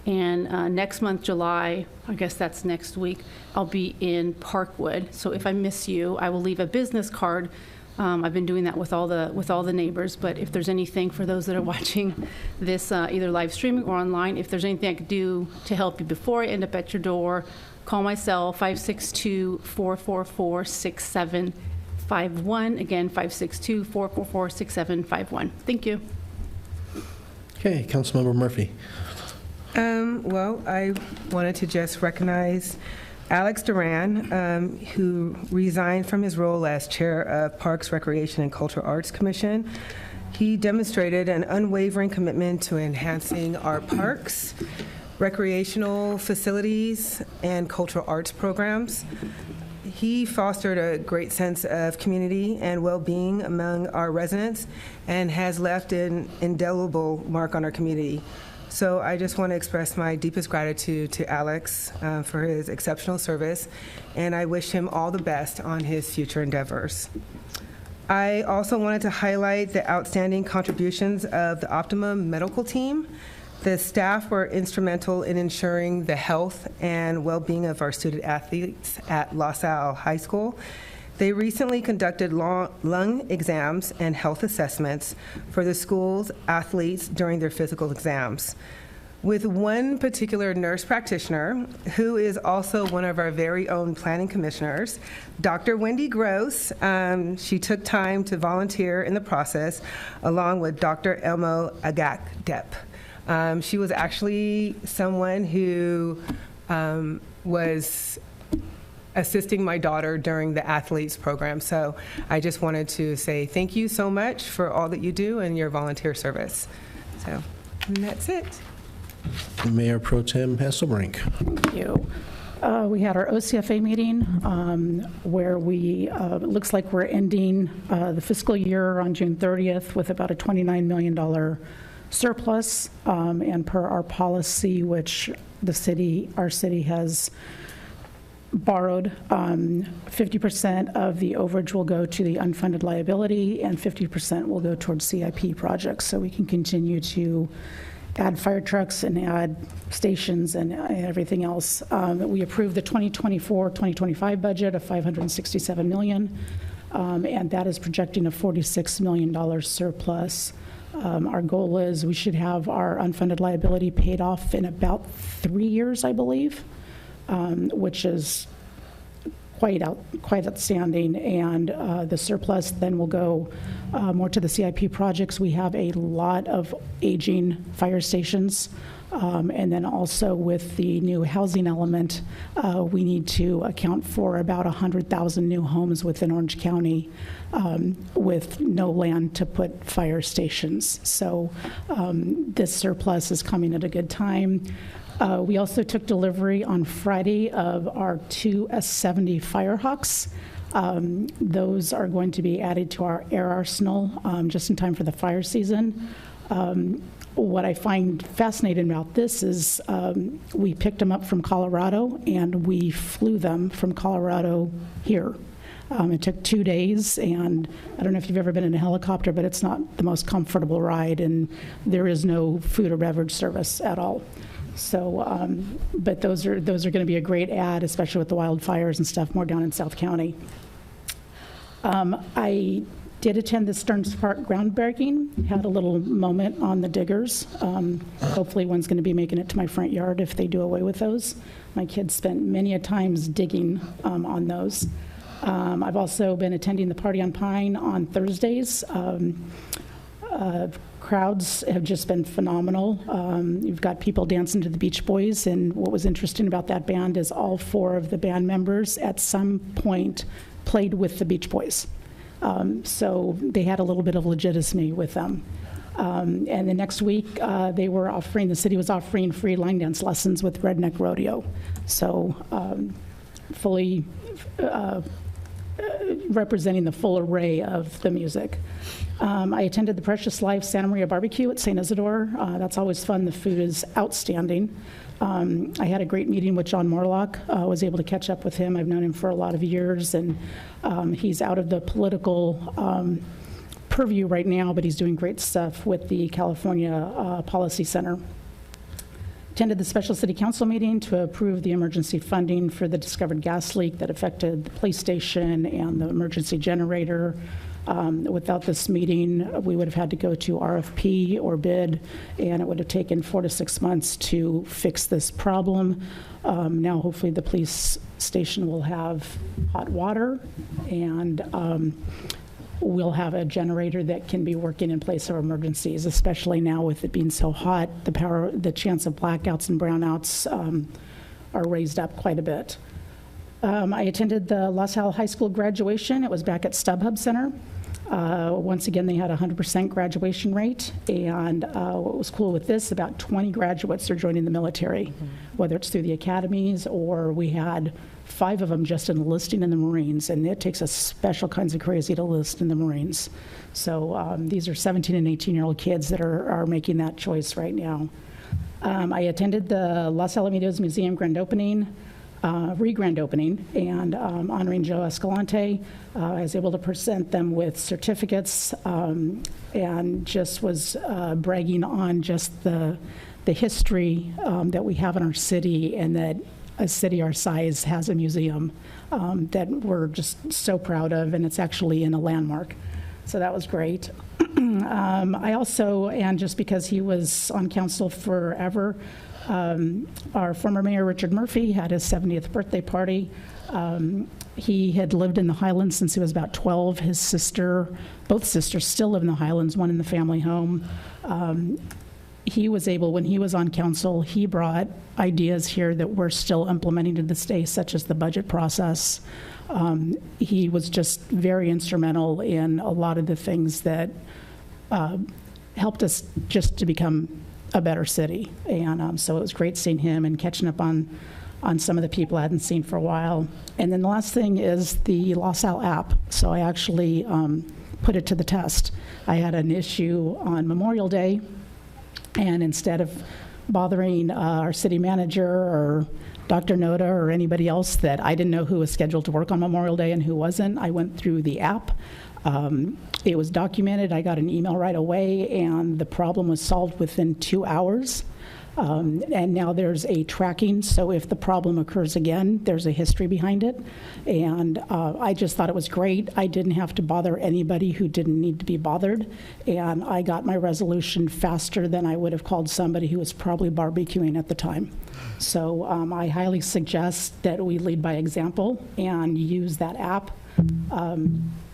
and next month, July, I guess that's next week, I'll be in Parkwood. So if I miss you, I will leave a business card. I've been doing that with all the neighbors, but if there's anything for those that are watching this either live streaming or online, if there's anything I could do to help you before I end up at your door, call my cell, 562-444-6751. Again, 562-444-6751. Thank you. Okay, Councilmember Murphy. Well, I wanted to just recognize Alex Duran, who resigned from his role as chair of Parks, Recreation, and Cultural Arts Commission. He demonstrated an unwavering commitment to enhancing our parks, recreational facilities, and cultural arts programs. He fostered a great sense of community and well-being among our residents and has left an indelible mark on our community. So I just want to express my deepest gratitude to Alex for his exceptional service, and I wish him all the best on his future endeavors. I also wanted to highlight the outstanding contributions of the Optimum medical team. The staff were instrumental in ensuring the health and well-being of our student athletes at La Salle High School. They recently conducted lung exams and health assessments for the school's athletes during their physical exams. with one particular nurse practitioner who is also one of our very own planning commissioners, Dr. Wendy Gross. She took time to volunteer in the process, along with Dr. Elmo Agak-Depp. She was actually someone who was assisting my daughter during the athletes program. So I just wanted to say thank you so much for all that you do and your volunteer service. So, and that's it. Mayor Pro Tem Hasselbrink. Thank you. We had our OCFA meeting where it looks like we're ending the fiscal year on June 30th with about a $29 million surplus. And per our policy, which our city has borrowed, 50% of the overage will go to the unfunded liability and 50% will go towards CIP projects. So we can continue to add fire trucks and add stations and everything else. We approved the 2024-2025 budget of $567 million, and that is projecting a $46 million surplus. Our goal is we should have our unfunded liability paid off in about 3 years, I believe, which is quite outstanding, and the surplus then will go more to the CIP projects. We have a lot of aging fire stations, and then also with the new housing element, we need to account for about 100,000 new homes within Orange County with no land to put fire stations. So this surplus is coming at a good time. We also took delivery on Friday of our 2 S-70 Firehawks. Those are going to be added to our air arsenal just in time for the fire season. What I find fascinating about this is we picked them up from Colorado and we flew them from Colorado here. It took 2 days, and I don't know if you've ever been in a helicopter, but it's not the most comfortable ride, and there is no food or beverage service at all. So, but those are going to be a great add, especially with the wildfires and stuff more down in South County. I did attend the Stearns Park groundbreaking, had a little moment on the diggers. Hopefully one's going to be making it to my front yard if they do away with those. My kids spent many a times digging on those. I've also been attending the Party on Pine on Thursdays. Crowds have just been phenomenal. You've got people dancing to the Beach Boys, and what was interesting about that band is all 4 of the band members at some point played with the Beach Boys. So they had a little bit of legitimacy with them. And the next week, the city was offering free line dance lessons with Redneck Rodeo. So fully representing the full array of the music. I attended the Precious Life Santa Maria Barbecue at St. Isidore. That's always fun. The food is outstanding. I had a great meeting with John Morlock. I was able to catch up with him. I've known him for a lot of years, and he's out of the political purview right now, but he's doing great stuff with the California Policy Center. Attended the special city council meeting to approve the emergency funding for the discovered gas leak that affected the police station and the emergency generator. Without this meeting, we would have had to go to RFP or bid, and it would have taken 4 to 6 months to fix this problem. Now, hopefully, the police station will have hot water, and we'll have a generator that can be working in place of emergencies, especially now with it being so hot. The chance of blackouts and brownouts are raised up quite a bit. I attended the La Salle High School graduation. It was back at StubHub Center. Once again, they had a 100% graduation rate, and what was cool with this, about 20 graduates are joining the military, whether it's through the academies or we had 5 of them just enlisting in the Marines, and it takes a special kinds of crazy to enlist in the Marines. So these are 17 and 18-year-old kids that are making that choice right now. I attended the Los Alamitos Museum grand opening, re-grand opening, and honoring Joe Escalante. I was able to present them with certificates and just was bragging on just the history that we have in our city, and that a city our size has a museum that we're just so proud of, and it's actually in a landmark. So that was great. I also, and just because he was on council forever, our former mayor, Richard Murphy, had his 70th birthday party. He had lived in the Highlands since he was about 12. His sister, both sisters still live in the Highlands, one in the family home. He was able, when he was on council, he brought ideas here that we're still implementing to this day, such as the budget process. He was just very instrumental in a lot of the things that helped us just to become a better city. And so it was great seeing him and catching up on some of the people I hadn't seen for a while. And then the last thing is the LaSalle app. So I actually put it to the test. I had an issue on Memorial Day, and instead of bothering our city manager or Dr. Noda or anybody else that I didn't know who was scheduled to work on Memorial Day and who wasn't, I went through the app. It was documented. I got an email right away, and the problem was solved within 2 hours. And now there's a tracking, so if the problem occurs again, there's a history behind it. And I just thought it was great. I didn't have to bother anybody who didn't need to be bothered, and I got my resolution faster than I would have called somebody who was probably barbecuing at the time. So I highly suggest that we lead by example and use that app,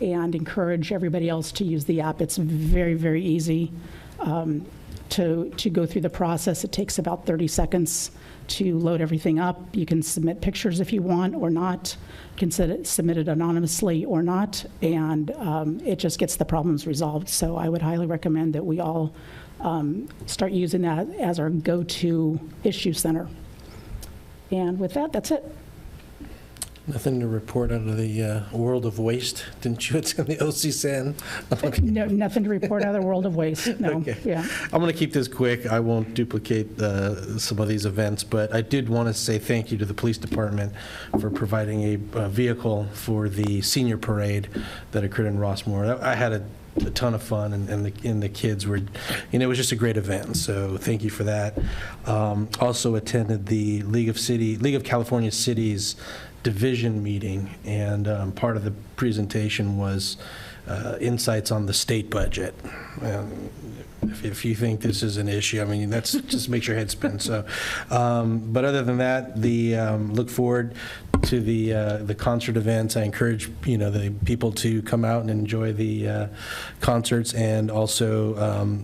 and encourage everybody else to use the app. It's very, very easy to go through the process. It takes about 30 seconds to load everything up. You can submit pictures if you want or not. You can submit it anonymously or not, and it just gets the problems resolved. So I would highly recommend that we all start using that as our go-to issue center. And with that, that's it. Nothing to report out of the world of waste? Didn't you attend the OCSAN? Okay. No, nothing to report out of the world of waste, no. Okay. Yeah. I'm going to keep this quick. I won't duplicate some of these events, but I did want to say thank you to the police department for providing a vehicle for the senior parade that occurred in Rossmore. I had a ton of fun, and the kids were, it was just a great event, so thank you for that. Also attended the League of California Cities division meeting, and part of the presentation was insights on the state budget. If you think this is an issue, I mean, that's just makes your head spin. So, but other than that, look forward to the concert events. I encourage the people to come out and enjoy the concerts, and also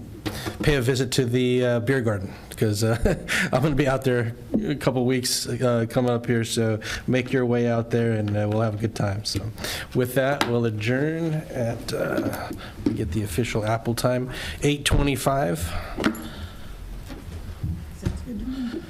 pay a visit to the beer garden, because I'm going to be out there a couple weeks coming up here. So make your way out there, and we'll have a good time. So with that, we'll adjourn at we get the official Apple time, 8:25. Sounds good to me.